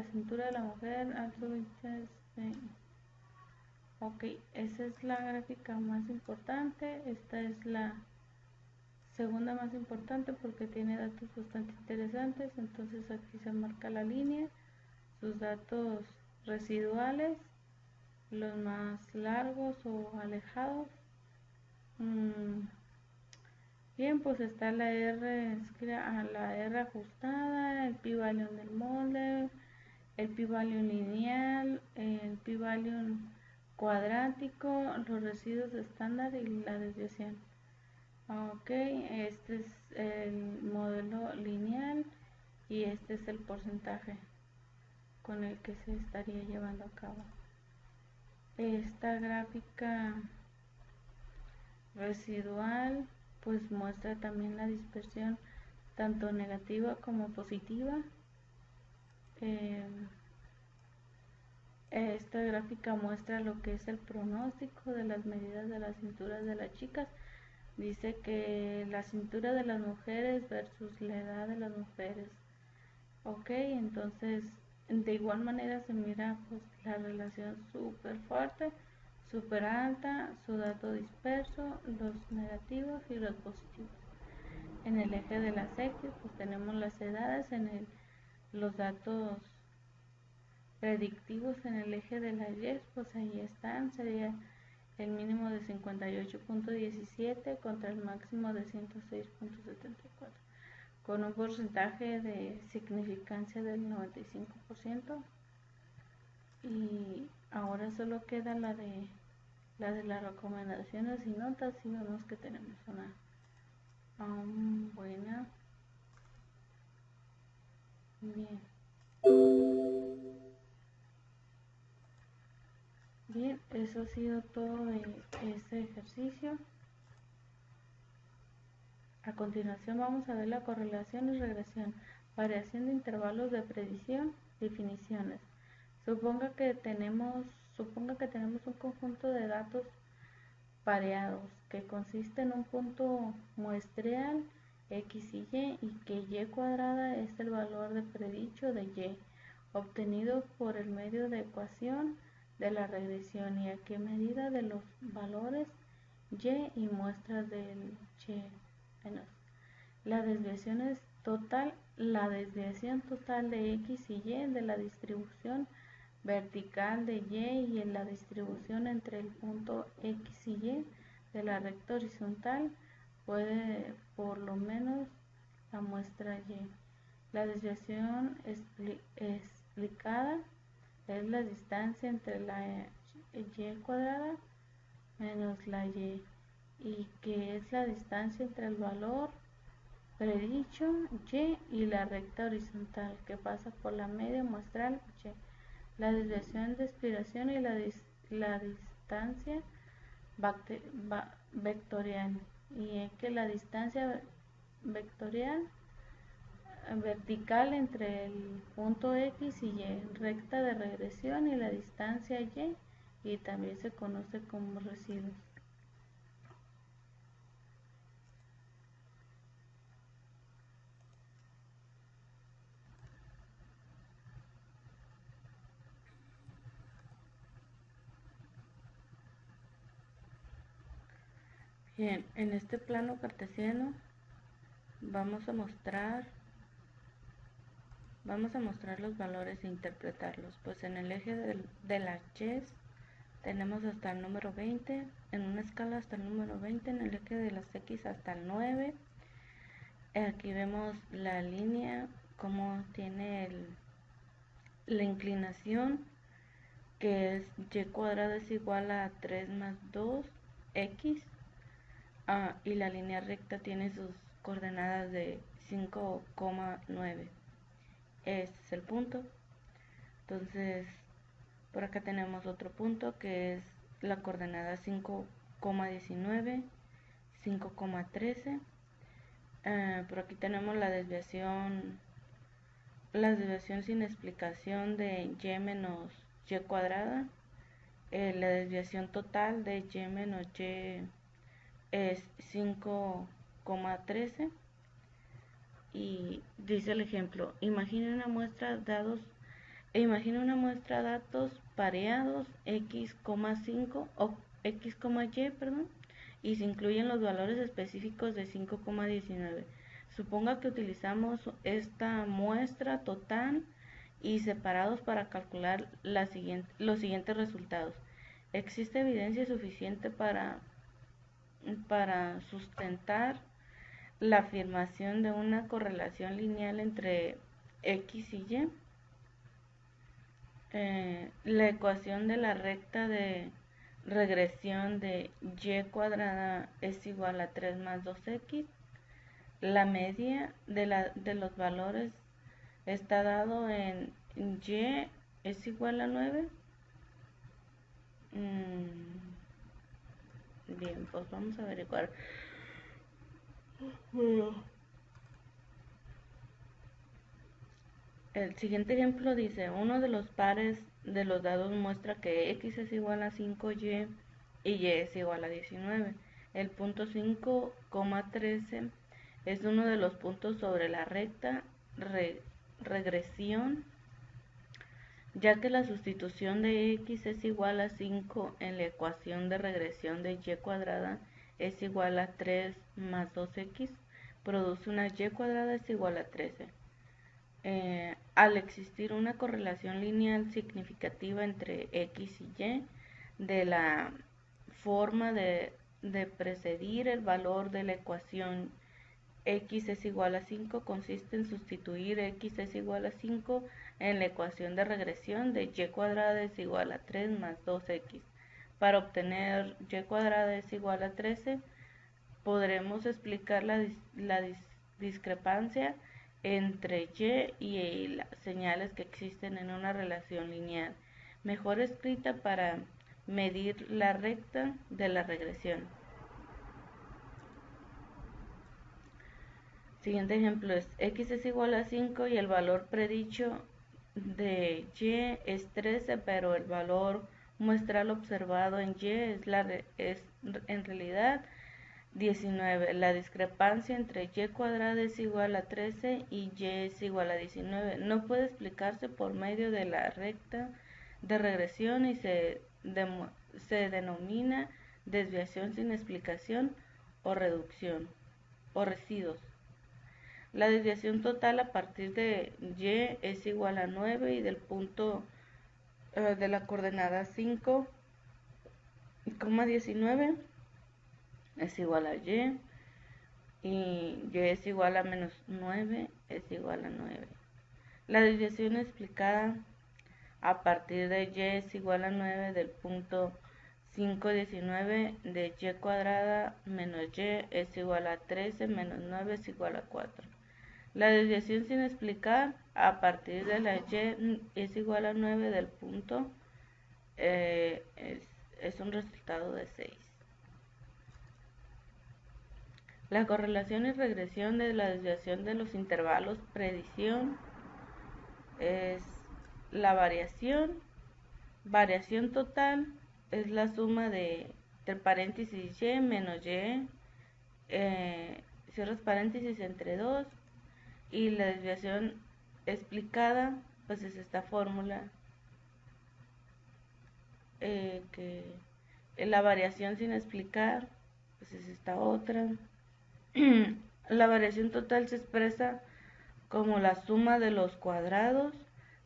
la mujer. Ok, esa es la gráfica más importante. Esta es la segunda más importante porque tiene datos bastante interesantes. Entonces aquí se marca la línea, sus datos residuales, los más largos o alejados. Bien, pues está la R ajustada, el p-value del molde, el p-value lineal, el p-value cuadrático, los residuos estándar y la desviación. Ok, este es el modelo lineal y este es el porcentaje con el que se estaría llevando a cabo. Esta gráfica residual pues muestra también la dispersión tanto negativa como positiva. Esta gráfica muestra lo que es el pronóstico de las medidas de las cinturas de las chicas. Dice que la cintura de las mujeres versus la edad de las mujeres. Ok, entonces de igual manera se mira pues la relación súper fuerte, súper alta, su dato disperso, los negativos y los positivos. En el eje de las X, pues tenemos las edades, los datos predictivos en el eje de las Y, pues ahí están, sería el mínimo de 58.17 contra el máximo de 106.74, con un porcentaje de significancia del 95%. Y ahora solo queda la de las recomendaciones y notas, y vemos que tenemos una buena. Bien. Bien, eso ha sido todo de este ejercicio. A continuación vamos a ver la correlación y regresión, variación de intervalos de predicción, definiciones. Suponga que tenemos un conjunto de datos pareados que consiste en un punto muestreal x y que y cuadrada es el valor de predicho de y, obtenido por el medio de ecuación de la regresión, y a qué medida de los valores y muestras del y. Bueno, la desviación total de x y de la distribución vertical de y en la distribución entre el punto x y de la recta horizontal puede por lo menos la muestra y. La desviación explicada es la distancia entre la y cuadrada menos la y que es la distancia entre el valor predicho y la recta horizontal que pasa por la media muestral y. La desviación de aspiración y la distancia vectorial, y es que la distancia vectorial vertical entre el punto x y recta de regresión, y la distancia y también se conoce como residuos. Bien, en este plano cartesiano vamos a mostrar los valores e interpretarlos. Pues en el eje de las y tenemos hasta el número 20, en una escala hasta el número 20, en el eje de las x hasta el 9. Aquí vemos la línea, como tiene la inclinación, que es y cuadrada es igual a 3 más 2x, y la línea recta tiene sus coordenadas de 5,9. Este es el punto. Entonces, por acá tenemos otro punto que es la coordenada 5,19, 5,13. Por aquí tenemos la desviación sin explicación de y menos y cuadrada. La desviación total de y menos y es 5,13. Y dice el ejemplo: imagine una muestra datos pareados x,5 o x, y, y se incluyen los valores específicos de 5,19. Suponga que utilizamos esta muestra total y separados para calcular los siguientes resultados. Existe evidencia suficiente para sustentar la afirmación de una correlación lineal entre x y y. La ecuación de la recta de regresión de y cuadrada es igual a 3 más 2x. La media de los valores está dado en y es igual a 9. Bien, pues vamos a averiguar. El siguiente ejemplo dice: uno de los pares de los dados muestra que x es igual a 5y y y es igual a 19. El punto 5,13 es uno de los puntos sobre la recta regresión, ya que la sustitución de x es igual a 5 en la ecuación de regresión de y cuadrada es igual a 3 más 2x, produce una y cuadrada es igual a 13. Al existir una correlación lineal significativa entre x y y, de la forma de precedir el valor de la ecuación x es igual a 5 consiste en sustituir x es igual a 5 en la ecuación de regresión de y cuadrada es igual a 3 más 2x. Para obtener y cuadrada es igual a 13, podremos explicar la discrepancia entre y las señales que existen en una relación lineal, mejor escrita para medir la recta de la regresión. Siguiente ejemplo es x es igual a 5 y el valor predicho de y es 13, pero el valor muestral observado en y es en realidad 19. La discrepancia entre y cuadrada es igual a 13 y y es igual a 19 no puede explicarse por medio de la recta de regresión y se denomina desviación sin explicación o reducción o residuos. La desviación total a partir de y es igual a 9 y del punto de la coordenada 5,19 es igual a y es igual a menos 9 es igual a 9. La desviación explicada a partir de y es igual a 9 del punto 5,19 de y cuadrada menos y es igual a 13 menos 9 es igual a 4. La desviación sin explicar a partir de la y es igual a 9 del punto es un resultado de 6. La correlación y regresión de la desviación de los intervalos predicción es la variación total es la suma del paréntesis y menos y, cierras paréntesis entre 2, y la desviación explicada pues es esta fórmula, que la variación sin explicar pues es esta otra. La variación total se expresa como la suma de los cuadrados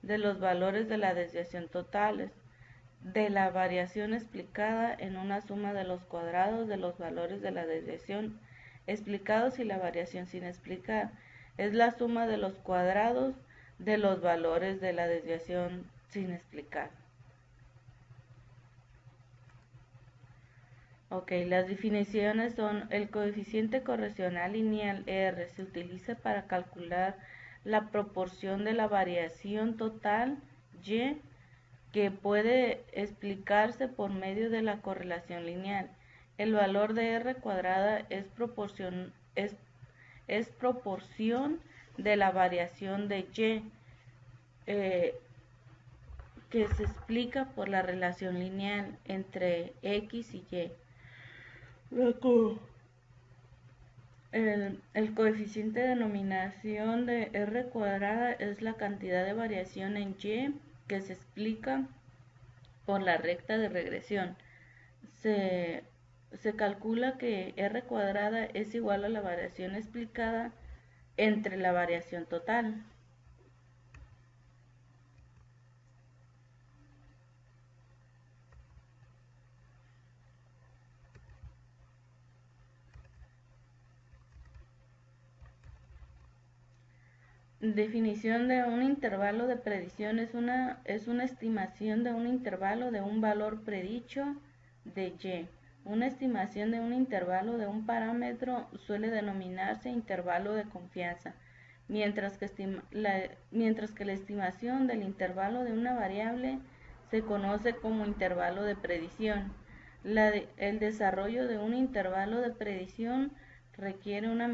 de los valores de la desviación totales de la variación explicada en una suma de los cuadrados de los valores de la desviación explicados, y la variación sin explicar es la suma de los cuadrados de los valores de la desviación sin explicar. Ok, las definiciones son: el coeficiente correlacional lineal R se utiliza para calcular la proporción de la variación total Y, que puede explicarse por medio de la correlación lineal. El valor de R cuadrada es proporción de la variación de Y, que se explica por la relación lineal entre X y Y. El coeficiente de denominación de R cuadrada es la cantidad de variación en Y que se explica por la recta de regresión. Se calcula que R cuadrada es igual a la variación explicada entre la variación total. Definición de un intervalo de predicción es una estimación de un intervalo de un valor predicho de Y. Una estimación de un intervalo de un parámetro suele denominarse intervalo de confianza, mientras que la estimación del intervalo de una variable se conoce como intervalo de predicción. El desarrollo de un intervalo de predicción requiere una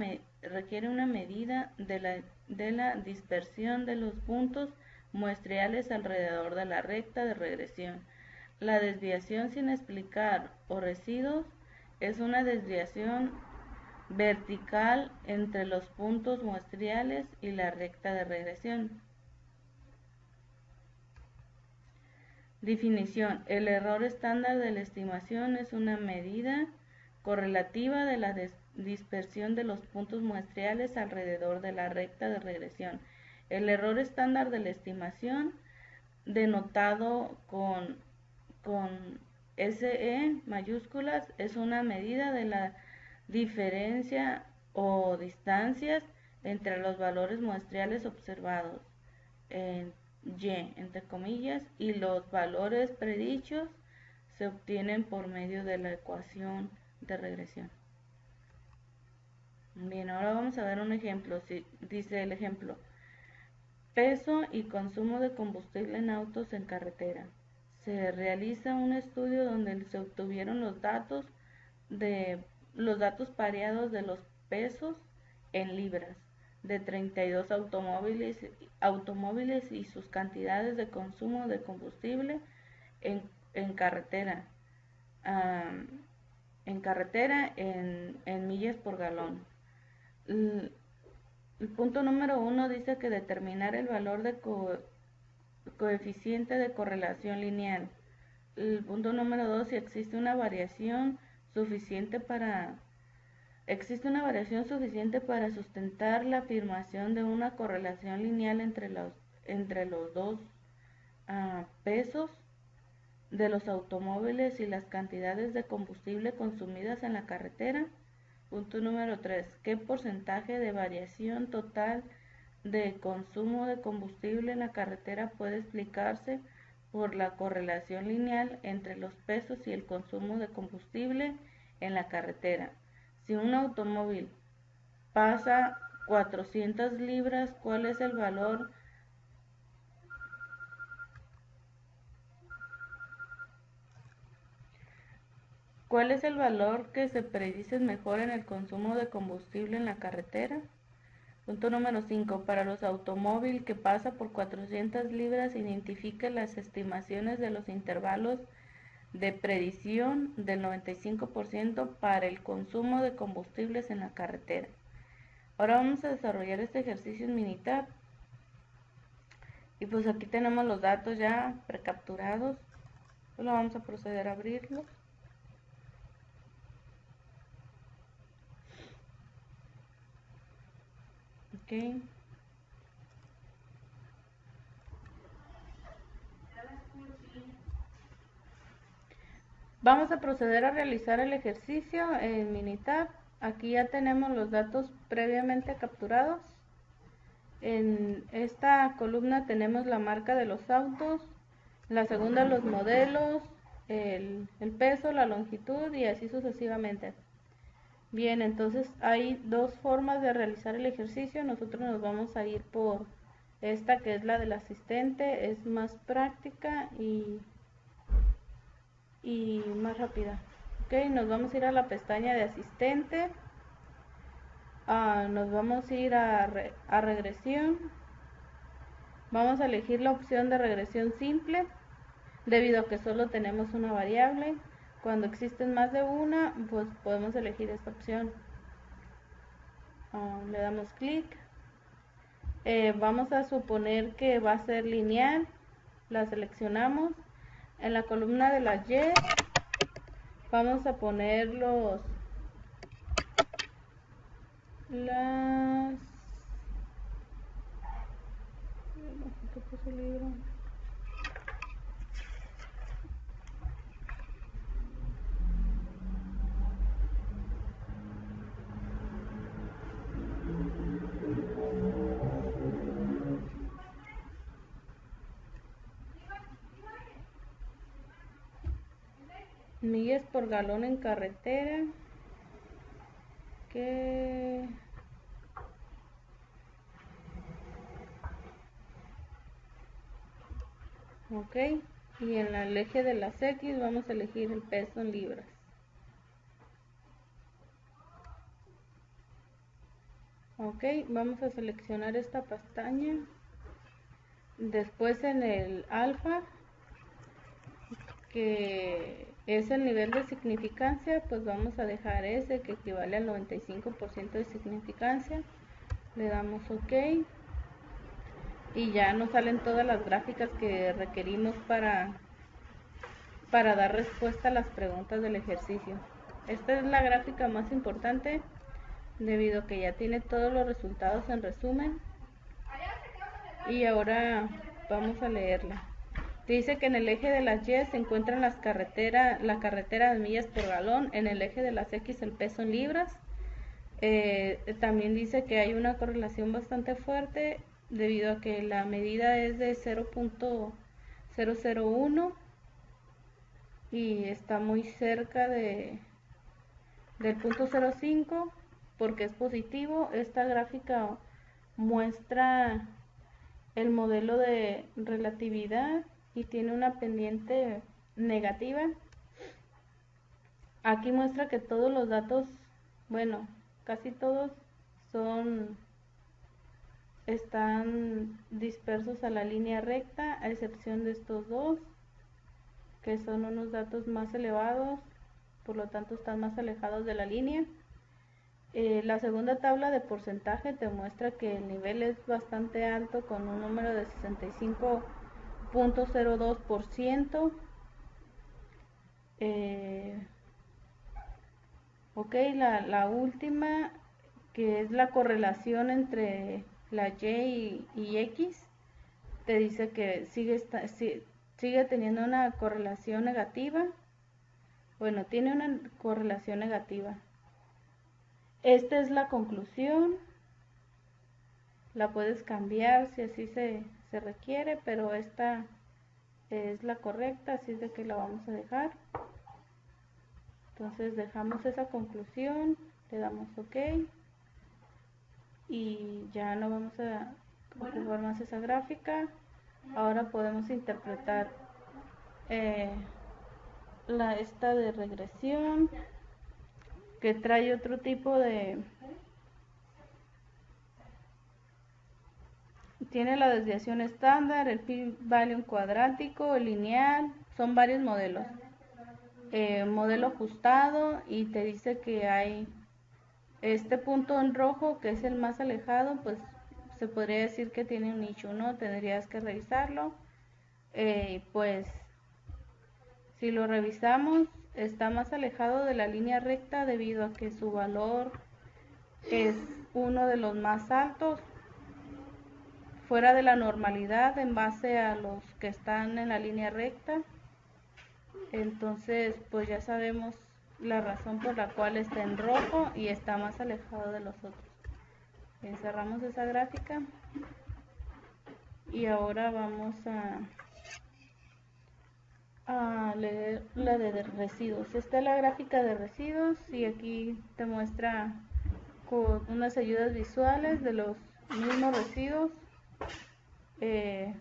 medida de la dispersión de los puntos muestriales alrededor de la recta de regresión. La desviación sin explicar o residuos es una desviación vertical entre los puntos muestriales y la recta de regresión. Definición: el error estándar de la estimación es una medida correlativa de la dispersión de los puntos muestriales alrededor de la recta de regresión. El error estándar de la estimación, denotado con SE mayúsculas, es una medida de la diferencia o distancias entre los valores muestriales observados en Y, entre comillas, y los valores predichos se obtienen por medio de la ecuación de regresión. Bien, ahora vamos a ver un ejemplo. Dice el ejemplo: peso y consumo de combustible en autos en carretera. Se realiza un estudio donde se obtuvieron los datos pareados de los pesos en libras de 32 automóviles y sus cantidades de consumo de combustible en carretera, en millas por galón. El punto número 1 dice que determinar el valor de coeficiente de correlación lineal. El punto número 2, si existe una variación suficiente para sustentar la afirmación de una correlación lineal entre los dos pesos de los automóviles y las cantidades de combustible consumidas en la carretera. Punto número 3, ¿qué porcentaje de variación total de consumo de combustible en la carretera puede explicarse por la correlación lineal entre los pesos y el consumo de combustible en la carretera? Si un automóvil pasa 400 libras, ¿cuál es el valor que se predice mejor en el consumo de combustible en la carretera? Punto número 5. Para los automóviles que pasa por 400 libras, identifique las estimaciones de los intervalos de predicción del 95% para el consumo de combustibles en la carretera. Ahora vamos a desarrollar este ejercicio en Minitab. Y pues aquí tenemos los datos ya precapturados. Solo vamos a proceder a abrirlos. Ok. Vamos a proceder a realizar el ejercicio en Minitab. Aquí ya tenemos los datos previamente capturados. En esta columna tenemos la marca de los autos, la segunda los modelos, el peso, la longitud y así sucesivamente. Bien, entonces hay dos formas de realizar el ejercicio. Nosotros nos vamos a ir por esta, que es la del asistente, es más práctica y más rápida. Ok, nos vamos a ir a la pestaña de asistente. Nos vamos a ir a regresión. Vamos a elegir la opción de regresión simple, debido a que solo tenemos una variable. Cuando existen más de una, pues podemos elegir esta opción. Le damos clic. Vamos a suponer que va a ser lineal. La seleccionamos. En la columna de las Y vamos a poner ¿qué puso el libro? Millas por galón en carretera. Ok, y en el eje de las X vamos a elegir el peso en libras. Ok, vamos a seleccionar esta pestaña. Después en el alfa, que es el nivel de significancia, pues vamos a dejar ese, que equivale al 95% de significancia. Le damos OK. Y ya nos salen todas las gráficas que requerimos para dar respuesta a las preguntas del ejercicio. Esta es la gráfica más importante debido a que ya tiene todos los resultados en resumen. Y ahora vamos a leerla. Dice que en el eje de las Y se encuentran la carretera de millas por galón, en el eje de las X el peso en libras. También dice que hay una correlación bastante fuerte debido a que la medida es de 0.001 y está muy cerca del punto 0.5 porque es positivo. Esta gráfica muestra el modelo de relatividad y tiene una pendiente negativa. Aquí muestra que todos los datos, bueno, casi todos están dispersos a la línea recta, a excepción de estos dos, que son unos datos más elevados, por lo tanto están más alejados de la línea. La segunda tabla de porcentaje te muestra que el nivel es bastante alto con un número de 65.02%. Ok, la última, que es la correlación entre la Y y X, te dice que sigue teniendo una correlación negativa. Bueno, tiene una correlación negativa. Esta es la conclusión. La puedes cambiar si así se requiere, pero esta es la correcta, así es de que la vamos a dejar. Entonces dejamos esa conclusión, le damos OK y ya no vamos a ocupar más esa gráfica. Ahora podemos interpretar esta de regresión, que trae otro tipo tiene la desviación estándar, el p-value cuadrático, el lineal, son varios modelos. Modelo ajustado, y te dice que hay este punto en rojo que es el más alejado, pues se podría decir que tiene un nicho, ¿no? Tendrías que revisarlo. Pues si lo revisamos, está más alejado de la línea recta debido a que su valor es uno de los más altos fuera de la normalidad en base a los que están en la línea recta. Entonces pues ya sabemos la razón por la cual está en rojo y está más alejado de los otros. Cerramos esa gráfica y ahora vamos a leer la de residuos. Esta es la gráfica de residuos y aquí te muestra con unas ayudas visuales de los mismos residuos.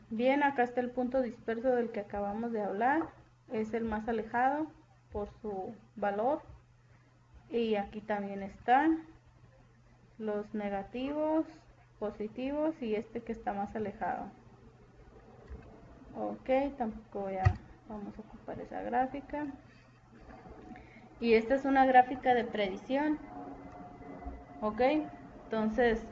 Bien, acá está el punto disperso del que acabamos de hablar, es el más alejado por su valor, y aquí también están los negativos, positivos y este que está más alejado. Ok, tampoco vamos a ocupar esa gráfica. Y esta es una gráfica de predicción. Ok, entonces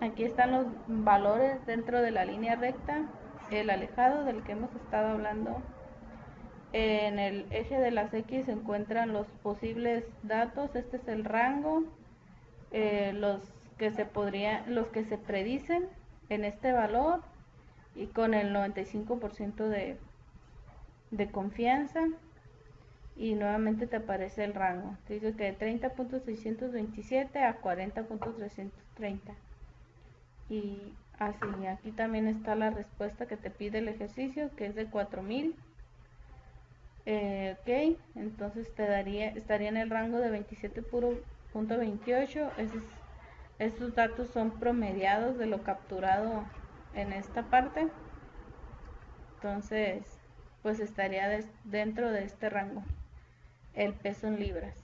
aquí están los valores dentro de la línea recta, el alejado del que hemos estado hablando. En el eje de las X se encuentran los posibles datos, este es el rango, los que se predicen en este valor y con el 95% de confianza, y nuevamente te aparece el rango. Te dice que de 30.627 a 40.330. Y así, aquí también está la respuesta que te pide el ejercicio, que es de 4000. Ok, entonces estaría en el rango de 27.28. Estos datos son promediados de lo capturado en esta parte. Entonces, pues estaría dentro de este rango. El peso en libras.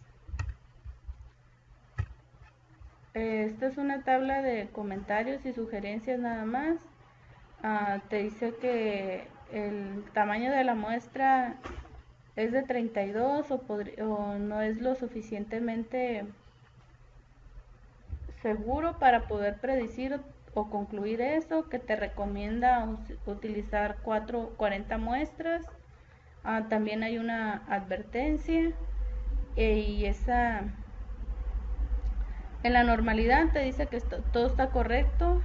Esta es una tabla de comentarios y sugerencias nada más. Te dice que el tamaño de la muestra es de 32 o no es lo suficientemente seguro para poder predecir o concluir eso, que te recomienda utilizar 40 muestras. También hay una advertencia y esa en la normalidad te dice que todo está correcto,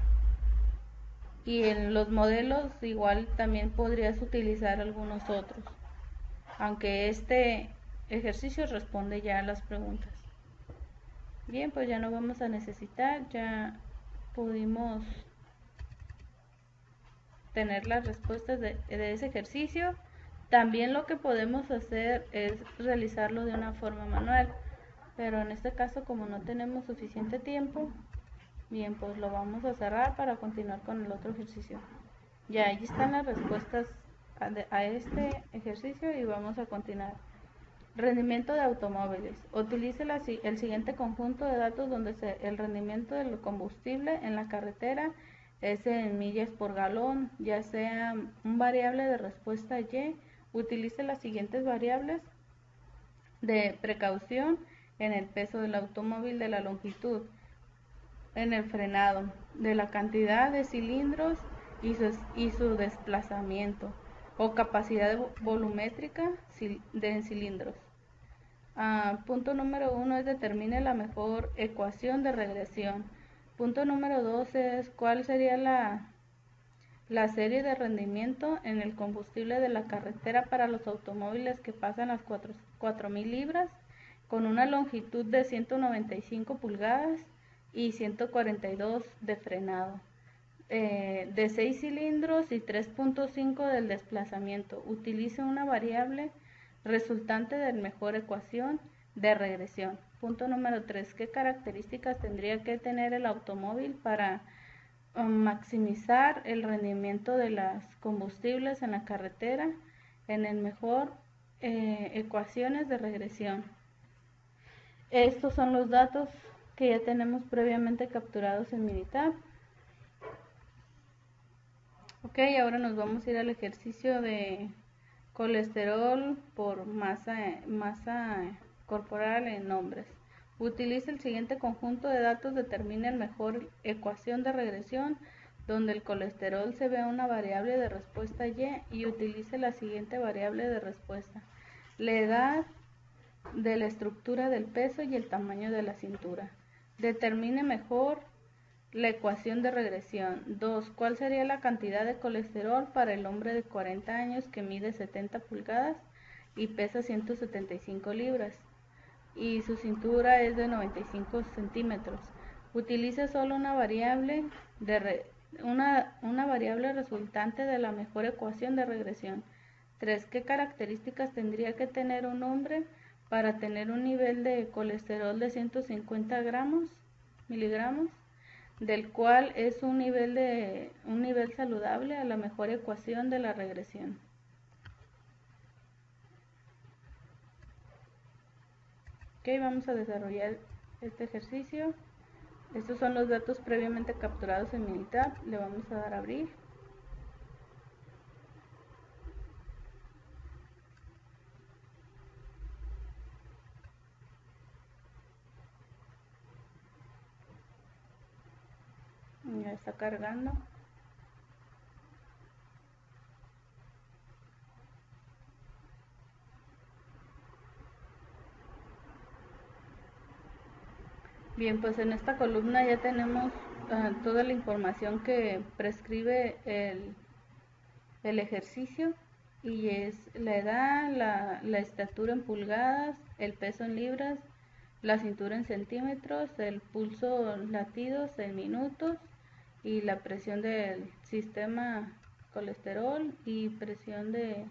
y en los modelos igual también podrías utilizar algunos otros, aunque este ejercicio responde ya a las preguntas. Bien, pues ya no vamos a necesitar, ya pudimos tener las respuestas de ese ejercicio. También lo que podemos hacer es realizarlo de una forma manual, pero en este caso, como no tenemos suficiente tiempo, bien, pues lo vamos a cerrar para continuar con el otro ejercicio. Ya, allí están las respuestas a este ejercicio y vamos a continuar. Rendimiento de automóviles. Utilice el siguiente conjunto de datos donde el rendimiento del combustible en la carretera es en millas por galón, ya sea un variable de respuesta Y. Utilice las siguientes variables de precaución en el peso del automóvil, de la longitud, en el frenado, de la cantidad de cilindros y su desplazamiento, o capacidad volumétrica en cilindros. Punto número 1 es determine la mejor ecuación de regresión. Punto número 2 es cuál sería la serie de rendimiento en el combustible de la carretera para los automóviles que pasan las 4.000 libras con una longitud de 195 pulgadas y 142 de frenado, de 6 cilindros y 3.5 del desplazamiento. Utilice una variable resultante de mejor ecuación de regresión. Punto número 3. ¿Qué características tendría que tener el automóvil para maximizar el rendimiento de los combustibles en la carretera en el mejor ecuaciones de regresión? Estos son los datos que ya tenemos previamente capturados en Minitab. Ok, ahora nos vamos a ir al ejercicio de colesterol por masa corporal en hombres. Utilice el siguiente conjunto de datos, determine la mejor ecuación de regresión donde el colesterol se vea una variable de respuesta y utilice la siguiente variable de respuesta: la edad, de la estructura del peso y el tamaño de la cintura. Determine mejor la ecuación de regresión. 2. ¿Cuál sería la cantidad de colesterol para el hombre de 40 años que mide 70 pulgadas y pesa 175 libras y su cintura es de 95 centímetros? Utilice solo una variable resultante de la mejor ecuación de regresión. 3. ¿Qué características tendría que tener un hombre para tener un nivel de colesterol de 150 miligramos, del cual es un nivel saludable a la mejor ecuación de la regresión? Ok, vamos a desarrollar este ejercicio. Estos son los datos previamente capturados en Minitab. Le vamos a dar a abrir. Ya está cargando. Bien, pues en esta columna ya tenemos toda la información que prescribe el ejercicio, y es la edad, la estatura en pulgadas, el peso en libras, la cintura en centímetros, el pulso latidos en minutos y la presión del sistema colesterol y presión de...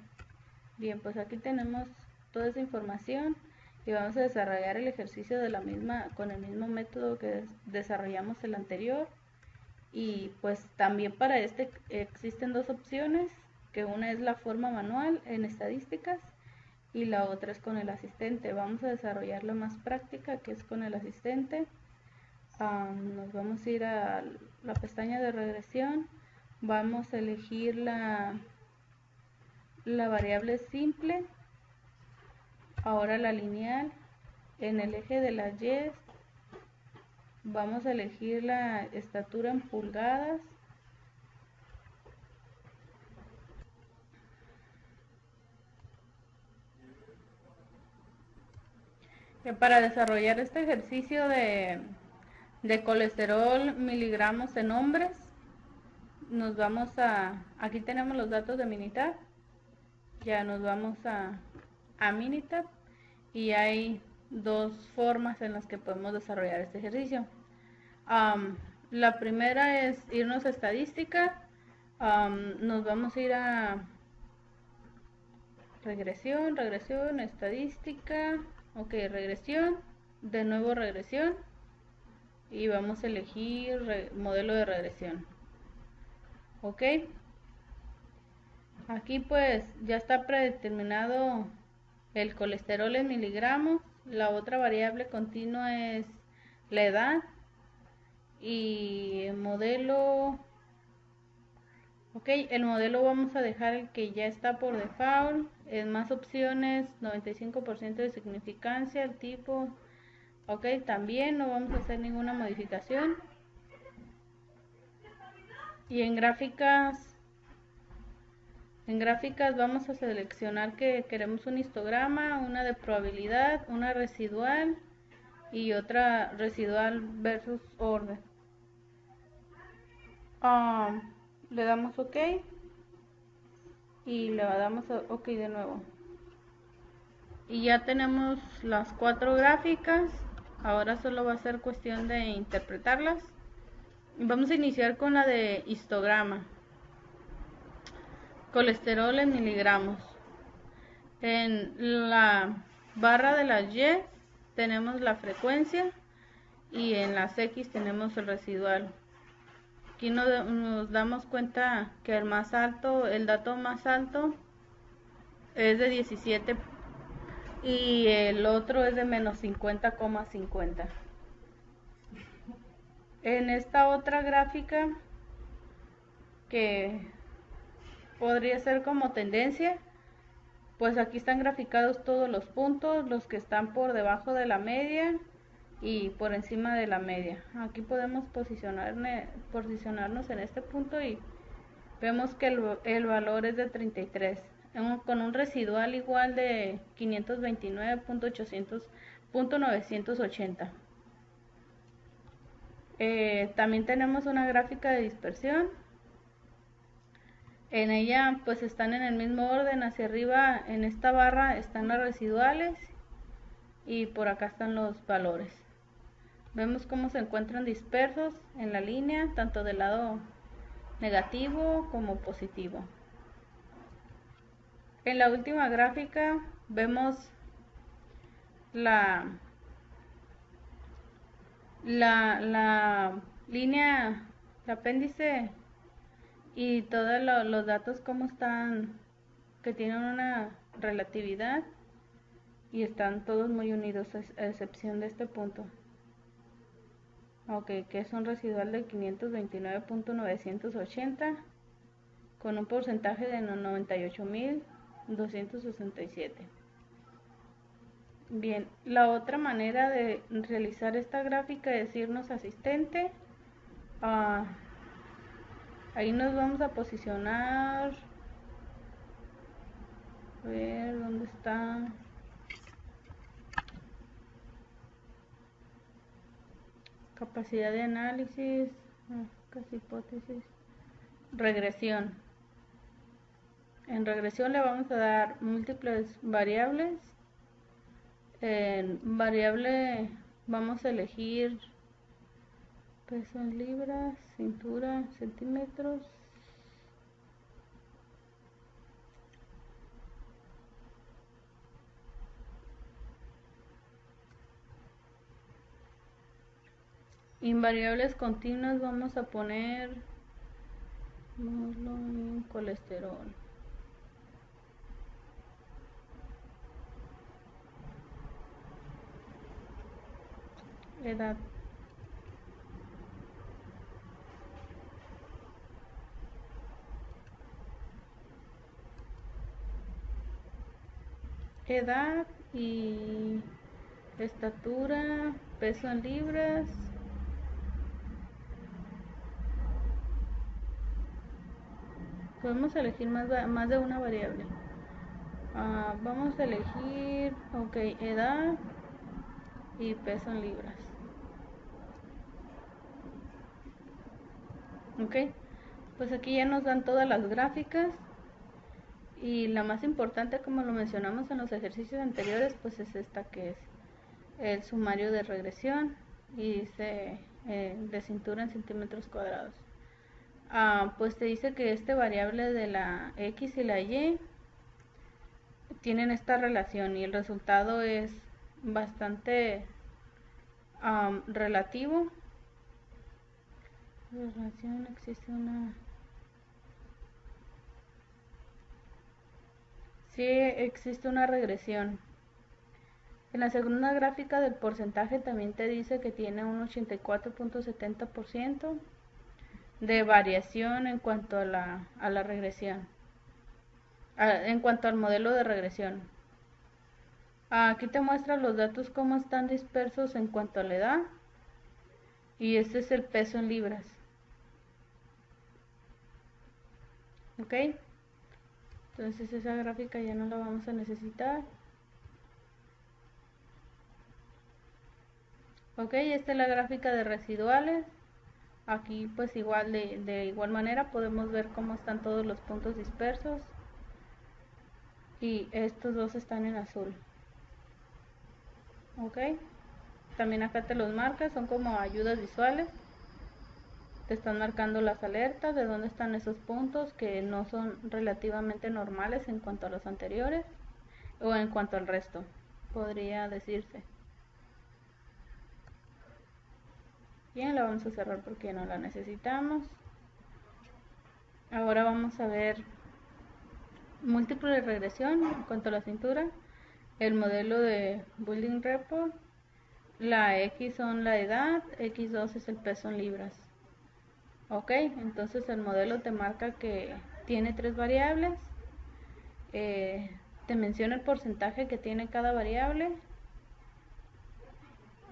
Bien, pues aquí tenemos toda esa información y vamos a desarrollar el ejercicio con el mismo método que desarrollamos el anterior. Y pues también para este existen dos opciones, que una es la forma manual en estadísticas y la otra es con el asistente. Vamos a desarrollar la más práctica, que es con el asistente. Nos vamos a ir a la pestaña de regresión, vamos a elegir la variable simple, ahora la lineal. En el eje de las Y vamos a elegir la estatura en pulgadas. Que para desarrollar este ejercicio de colesterol miligramos en hombres, nos vamos aquí tenemos los datos de Minitab, ya nos vamos a Minitab y hay dos formas en las que podemos desarrollar este ejercicio. La primera es irnos a estadística, nos vamos a ir a regresión, estadística, ok, regresión, de nuevo regresión y vamos a elegir modelo de regresión. Ok, aquí pues ya está predeterminado el colesterol en miligramos. La otra variable continua es la edad y el modelo. Ok, el modelo vamos a dejar el que ya está por default. En más opciones, 95% de significancia, el tipo. Ok, también no vamos a hacer ninguna modificación. Y en gráficas vamos a seleccionar que queremos un histograma, una de probabilidad, una residual y otra residual versus orden. Le damos OK y le damos a OK de nuevo. Y ya tenemos las 4 gráficas. Ahora solo va a ser cuestión de interpretarlas. Vamos a iniciar con la de histograma. Colesterol en miligramos. En la barra de las Y tenemos la frecuencia y en las X tenemos el residual. Aquí nos damos cuenta que el dato más alto es de 17 y el otro es de menos 50,50. En esta otra gráfica, que podría ser como tendencia, pues aquí están graficados todos los puntos, los que están por debajo de la media y por encima de la media. Aquí podemos posicionarnos en este punto y vemos que el valor es de 33, con un residual igual de 529.980. También tenemos una gráfica de dispersión. En ella pues están en el mismo orden. Hacia arriba en esta barra están las residuales y por acá están los valores. Vemos cómo se encuentran dispersos en la línea, tanto del lado negativo como positivo. En la última gráfica vemos la línea, el apéndice y todos los datos como están, que tienen una relatividad y están todos muy unidos a excepción de este punto. Ok, que es un residual de 529.980 con un porcentaje de 98.267. Bien, la otra manera de realizar esta gráfica es irnos a asistente. Ahí nos vamos a posicionar. A ver, ¿dónde está? Capacidad de análisis, casi hipótesis. Regresión. En regresión le vamos a dar múltiples variables. En variable vamos a elegir peso en libras, cintura, centímetros. En variables continuas vamos a poner colesterol. Edad. Edad y estatura, peso en libras. Podemos elegir más de una variable. Vamos a elegir, ok, edad y peso en libras. Ok, pues aquí ya nos dan todas las gráficas y la más importante, como lo mencionamos en los ejercicios anteriores, pues es esta, que es el sumario de regresión, y dice de cintura en centímetros cuadrados. Pues te dice que este variable de la X y la Y tienen esta relación y el resultado es bastante relativo. Relación, existe una... Sí, existe una regresión. En la segunda gráfica del porcentaje también te dice que tiene un 84.70% de variación en cuanto a la regresión, en cuanto al modelo de regresión. Aquí te muestra los datos cómo están dispersos en cuanto a la edad, y este es el peso en libras. Ok, entonces esa gráfica ya no la vamos a necesitar. Ok, esta es la gráfica de residuales. Aquí pues igual de igual manera podemos ver cómo están todos los puntos dispersos, y estos dos están en azul. Ok, también acá te los marcas, son como ayudas visuales. Te están marcando las alertas de dónde están esos puntos que no son relativamente normales en cuanto a los anteriores o en cuanto al resto, podría decirse. Bien, la vamos a cerrar porque no la necesitamos. Ahora vamos a ver múltiples de regresión en cuanto a la cintura, el modelo de Building Report. La X son la edad, X2 es el peso en libras. Ok, entonces el modelo te marca que tiene 3 variables, te menciona el porcentaje que tiene cada variable.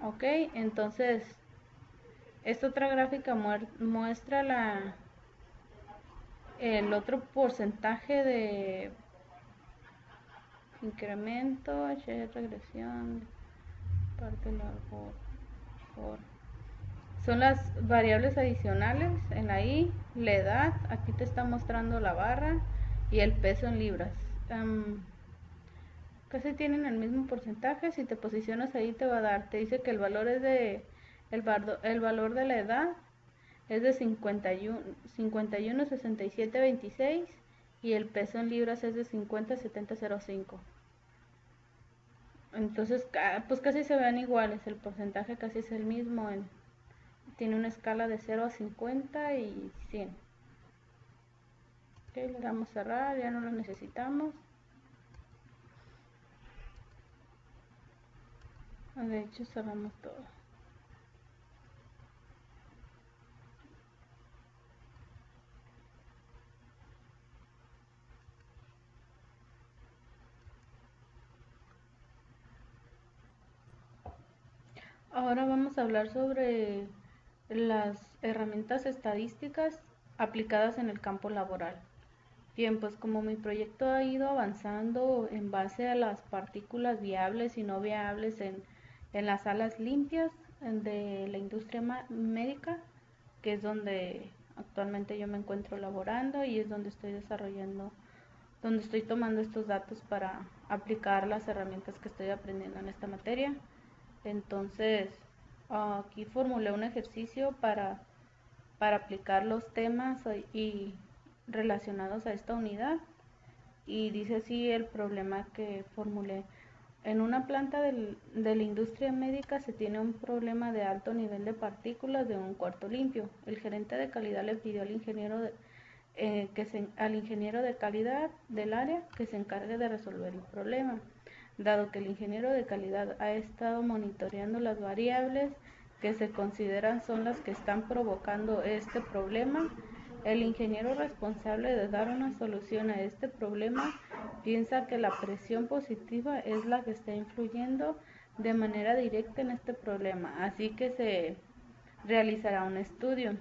Ok, entonces esta otra gráfica muestra el otro porcentaje de incremento, regresión, parte largo, por... Son las variables adicionales en la Y, la edad, aquí te está mostrando la barra, y el peso en libras. Casi tienen el mismo porcentaje. Si te posicionas ahí te va a dar, te dice que el valor es de el valor de la edad es de 51,6726, y el peso en libras es de 50,7005. Entonces pues casi se ven iguales, el porcentaje casi es el mismo, tiene una escala de 0 a 50 y 100. Ok, le damos cerrar, ya no lo necesitamos. De hecho cerramos todo. Ahora vamos a hablar sobre las herramientas estadísticas aplicadas en el campo laboral. Bien, pues como mi proyecto ha ido avanzando en base a las partículas viables y no viables en las salas limpias de la industria médica, que es donde actualmente yo me encuentro laborando y es donde estoy desarrollando, donde estoy tomando estos datos para aplicar las herramientas que estoy aprendiendo en esta materia. Entonces, aquí formulé un ejercicio para aplicar los temas y relacionados a esta unidad, y dice así el problema que formulé. En una planta de la industria médica se tiene un problema de alto nivel de partículas de un cuarto limpio. El gerente de calidad le pidió al ingeniero al ingeniero de calidad del área que se encargue de resolver el problema. Dado que el ingeniero de calidad ha estado monitoreando las variables que se consideran son las que están provocando este problema, el ingeniero responsable de dar una solución a este problema piensa que la presión positiva es la que está influyendo de manera directa en este problema, así que se realizará un estudio.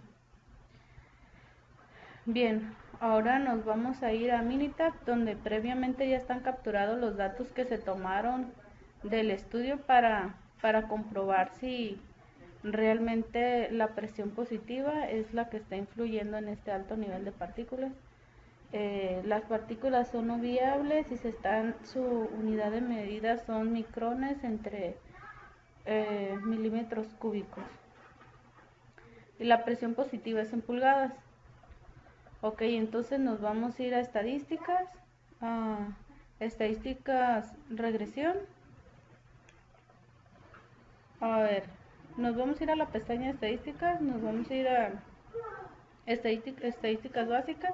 Bien, ahora nos vamos a ir a Minitab, donde previamente ya están capturados los datos que se tomaron del estudio para para comprobar si realmente la presión positiva es la que está influyendo en este alto nivel de partículas. Las partículas son no viables y su unidad de medida son micrones entre milímetros cúbicos. Y la presión positiva es en pulgadas. Ok, entonces nos vamos a ir a estadísticas, regresión. A ver, nos vamos a ir a la pestaña de estadísticas, nos vamos a ir a estadísticas básicas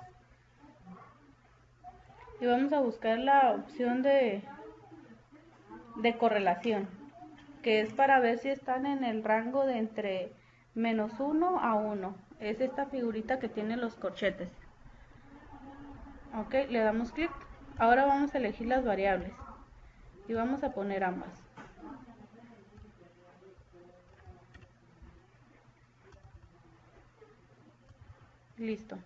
y vamos a buscar la opción de correlación, que es para ver si están en el rango de entre -1 a 1. Es esta figurita que tiene los corchetes. Ok, le damos clic. Ahora vamos a elegir las variables y vamos a poner ambas. Listo.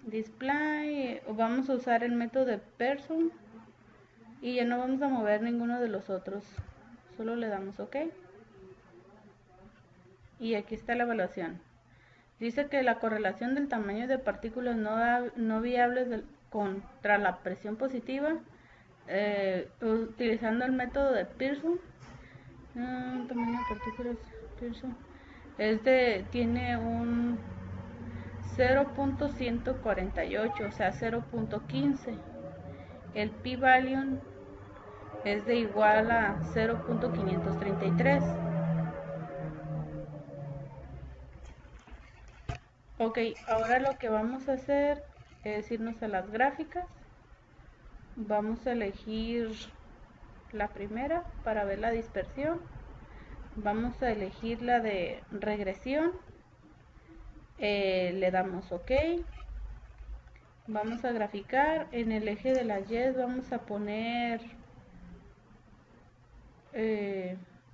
Display, vamos a usar el método de person y ya no vamos a mover ninguno de los otros, solo le damos OK. Y aquí está la evaluación. Dice que la correlación del tamaño de partículas no viables contra la presión positiva utilizando el método de Pearson. Tamaño de partículas Pearson tiene un 0.148, o sea 0.15. El p-value es de igual a 0.533. Ok, ahora lo que vamos a hacer es irnos a las gráficas. Vamos a elegir la primera para ver la dispersión. Vamos a elegir la de regresión. Le damos OK. Vamos a graficar. En el eje de las Y vamos a poner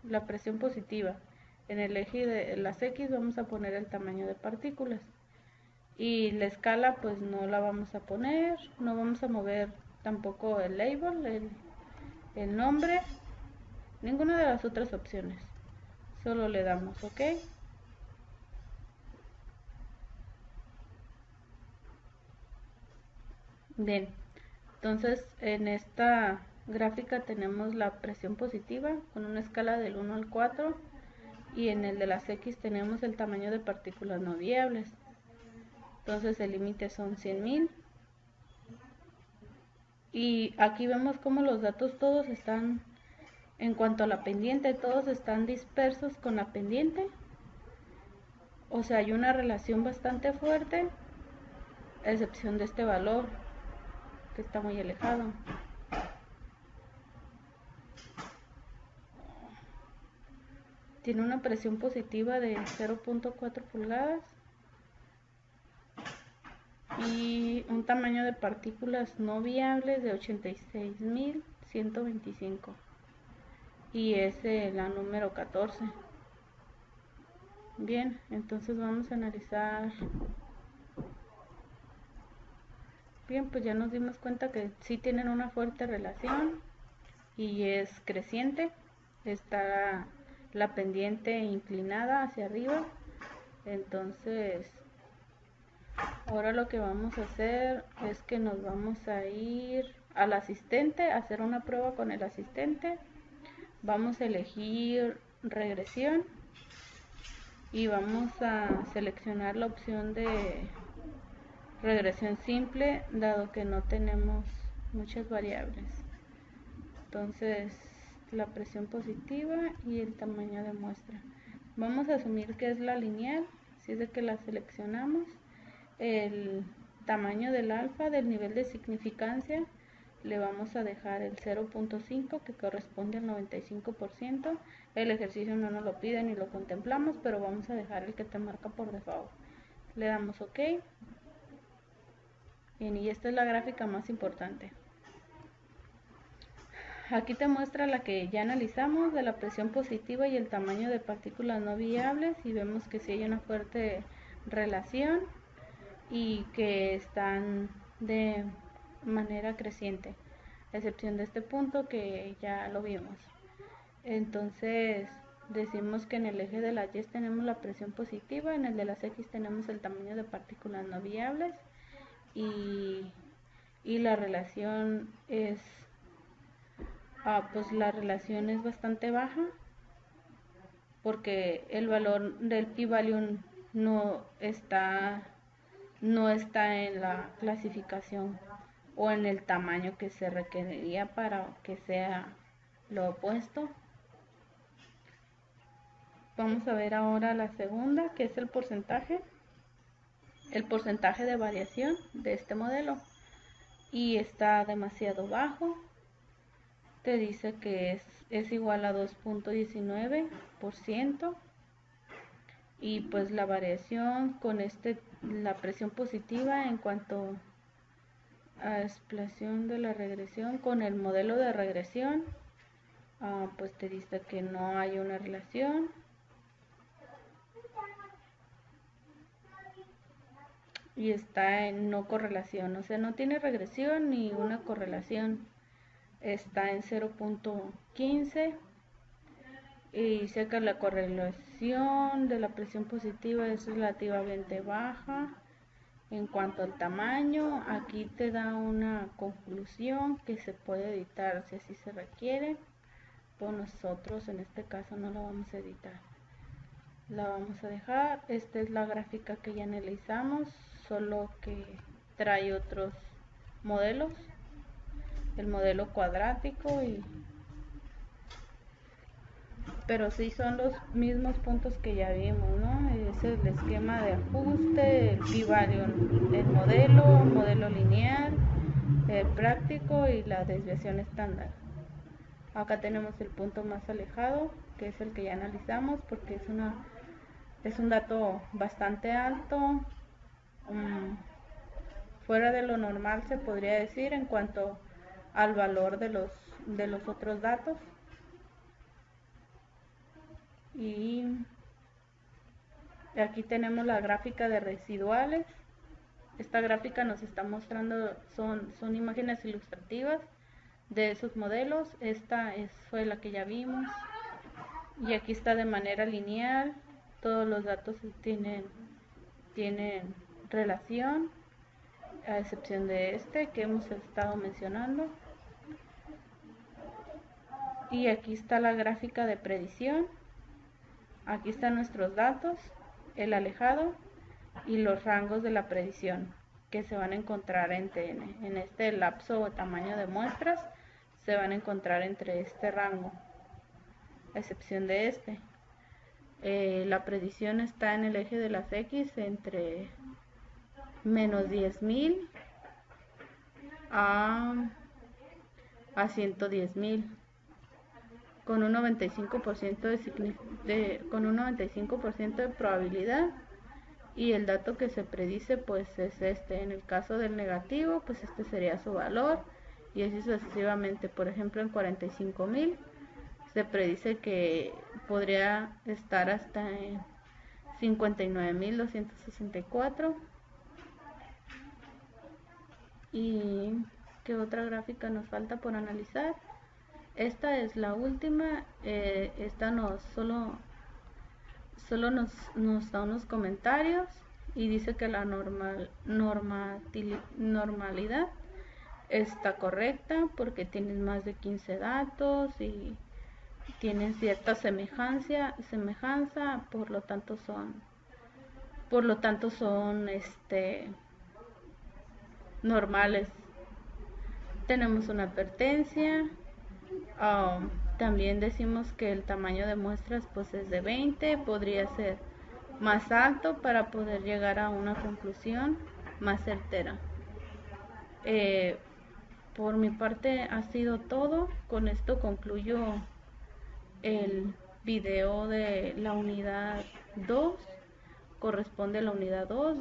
la presión positiva. En el eje de las X vamos a poner el tamaño de partículas. Y la escala pues no la vamos a poner. No vamos a mover tampoco el label, el nombre. Ninguna de las otras opciones. Solo le damos OK. Bien, entonces en esta gráfica tenemos la presión positiva con una escala del 1 al 4 y en el de las X tenemos el tamaño de partículas no viables. Entonces el límite son 100.000 y aquí vemos como los datos todos están, en cuanto a la pendiente, todos están dispersos con la pendiente. O sea, hay una relación bastante fuerte, a excepción de este valor que está muy alejado. Tiene una presión positiva de 0.4 pulgadas y un tamaño de partículas no viables de 86.125 y es la número 14. Bien, entonces vamos a analizar. Bien, pues ya nos dimos cuenta que sí tienen una fuerte relación y es creciente. Está la pendiente inclinada hacia arriba. Entonces ahora lo que vamos a hacer es que nos vamos a ir al asistente, a hacer una prueba con el asistente. Vamos a elegir regresión y vamos a seleccionar la opción de regresión simple, dado que no tenemos muchas variables. Entonces la presión positiva y el tamaño de muestra. Vamos a asumir que es la lineal, si es de que la seleccionamos. El tamaño del alfa, del nivel de significancia, le vamos a dejar el 0.5 que corresponde al 95%. El ejercicio no nos lo pide ni lo contemplamos, pero vamos a dejar el que te marca por default. Le damos OK. Bien, y esta es la gráfica más importante. Aquí te muestra la que ya analizamos de la presión positiva y el tamaño de partículas no viables y vemos que sí hay una fuerte relación y que están de manera creciente, a excepción de este punto que ya lo vimos. Entonces decimos que en el eje de las Y tenemos la presión positiva, en el de las X tenemos el tamaño de partículas no viables y la relación es pues la relación es bastante baja porque el valor del p-value no está en la clasificación o en el tamaño que se requeriría para que sea lo opuesto. Vamos a ver ahora la segunda, que es el porcentaje de variación de este modelo, y está demasiado bajo. Te dice que es igual a 2.19%, y pues la variación con la presión positiva en cuanto a explicación de la regresión con el modelo de regresión, pues te dice que no hay una relación. Y está en no correlación, o sea, no tiene regresión ni una correlación. Está en 0.15 y dice que la correlación de la presión positiva es relativamente baja. En cuanto al tamaño, aquí te da una conclusión que se puede editar si así se requiere. Pues nosotros en este caso no la vamos a editar, la vamos a dejar. Esta es la gráfica que ya analizamos, solo que trae otros modelos, el modelo cuadrático, pero sí son los mismos puntos que ya vimos, ¿no? Es el esquema de ajuste, el p-value, el modelo lineal, el práctico y la desviación estándar. Acá tenemos el punto más alejado, que es el que ya analizamos, porque es un dato bastante alto, fuera de lo normal se podría decir en cuanto al valor de los otros datos. Y aquí tenemos la gráfica de residuales. Esta gráfica nos está mostrando, son imágenes ilustrativas de esos modelos. Esta fue la que ya vimos, y aquí está de manera lineal, todos los datos tienen relación, a excepción de este que hemos estado mencionando. Y aquí está la gráfica de predicción. Aquí están nuestros datos, el alejado y los rangos de la predicción que se van a encontrar en este lapso o tamaño de muestras. Se van a encontrar entre este rango, a excepción de este. La predicción está en el eje de las X entre menos 10.000 a 110.000, con un 95% de probabilidad, y el dato que se predice pues es este. En el caso del negativo, pues este sería su valor, y así sucesivamente. Por ejemplo, en 45.000 se predice que podría estar hasta en 59.264. ¿Y qué otra gráfica nos falta por analizar? Esta es la última. Esta solo nos da unos comentarios y dice que la normalidad está correcta porque tienen más de 15 datos y tienen cierta semejanza, por lo tanto son normales. Tenemos una advertencia. También decimos que el tamaño de muestras pues es de 20, podría ser más alto para poder llegar a una conclusión más certera. Por mi parte ha sido todo. Con esto concluyo el video de la unidad 2. Corresponde a la unidad 2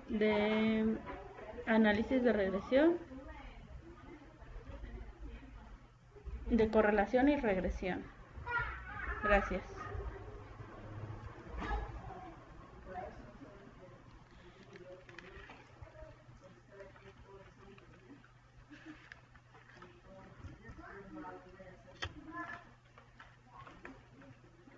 de análisis de regresión, de correlación y regresión. Gracias.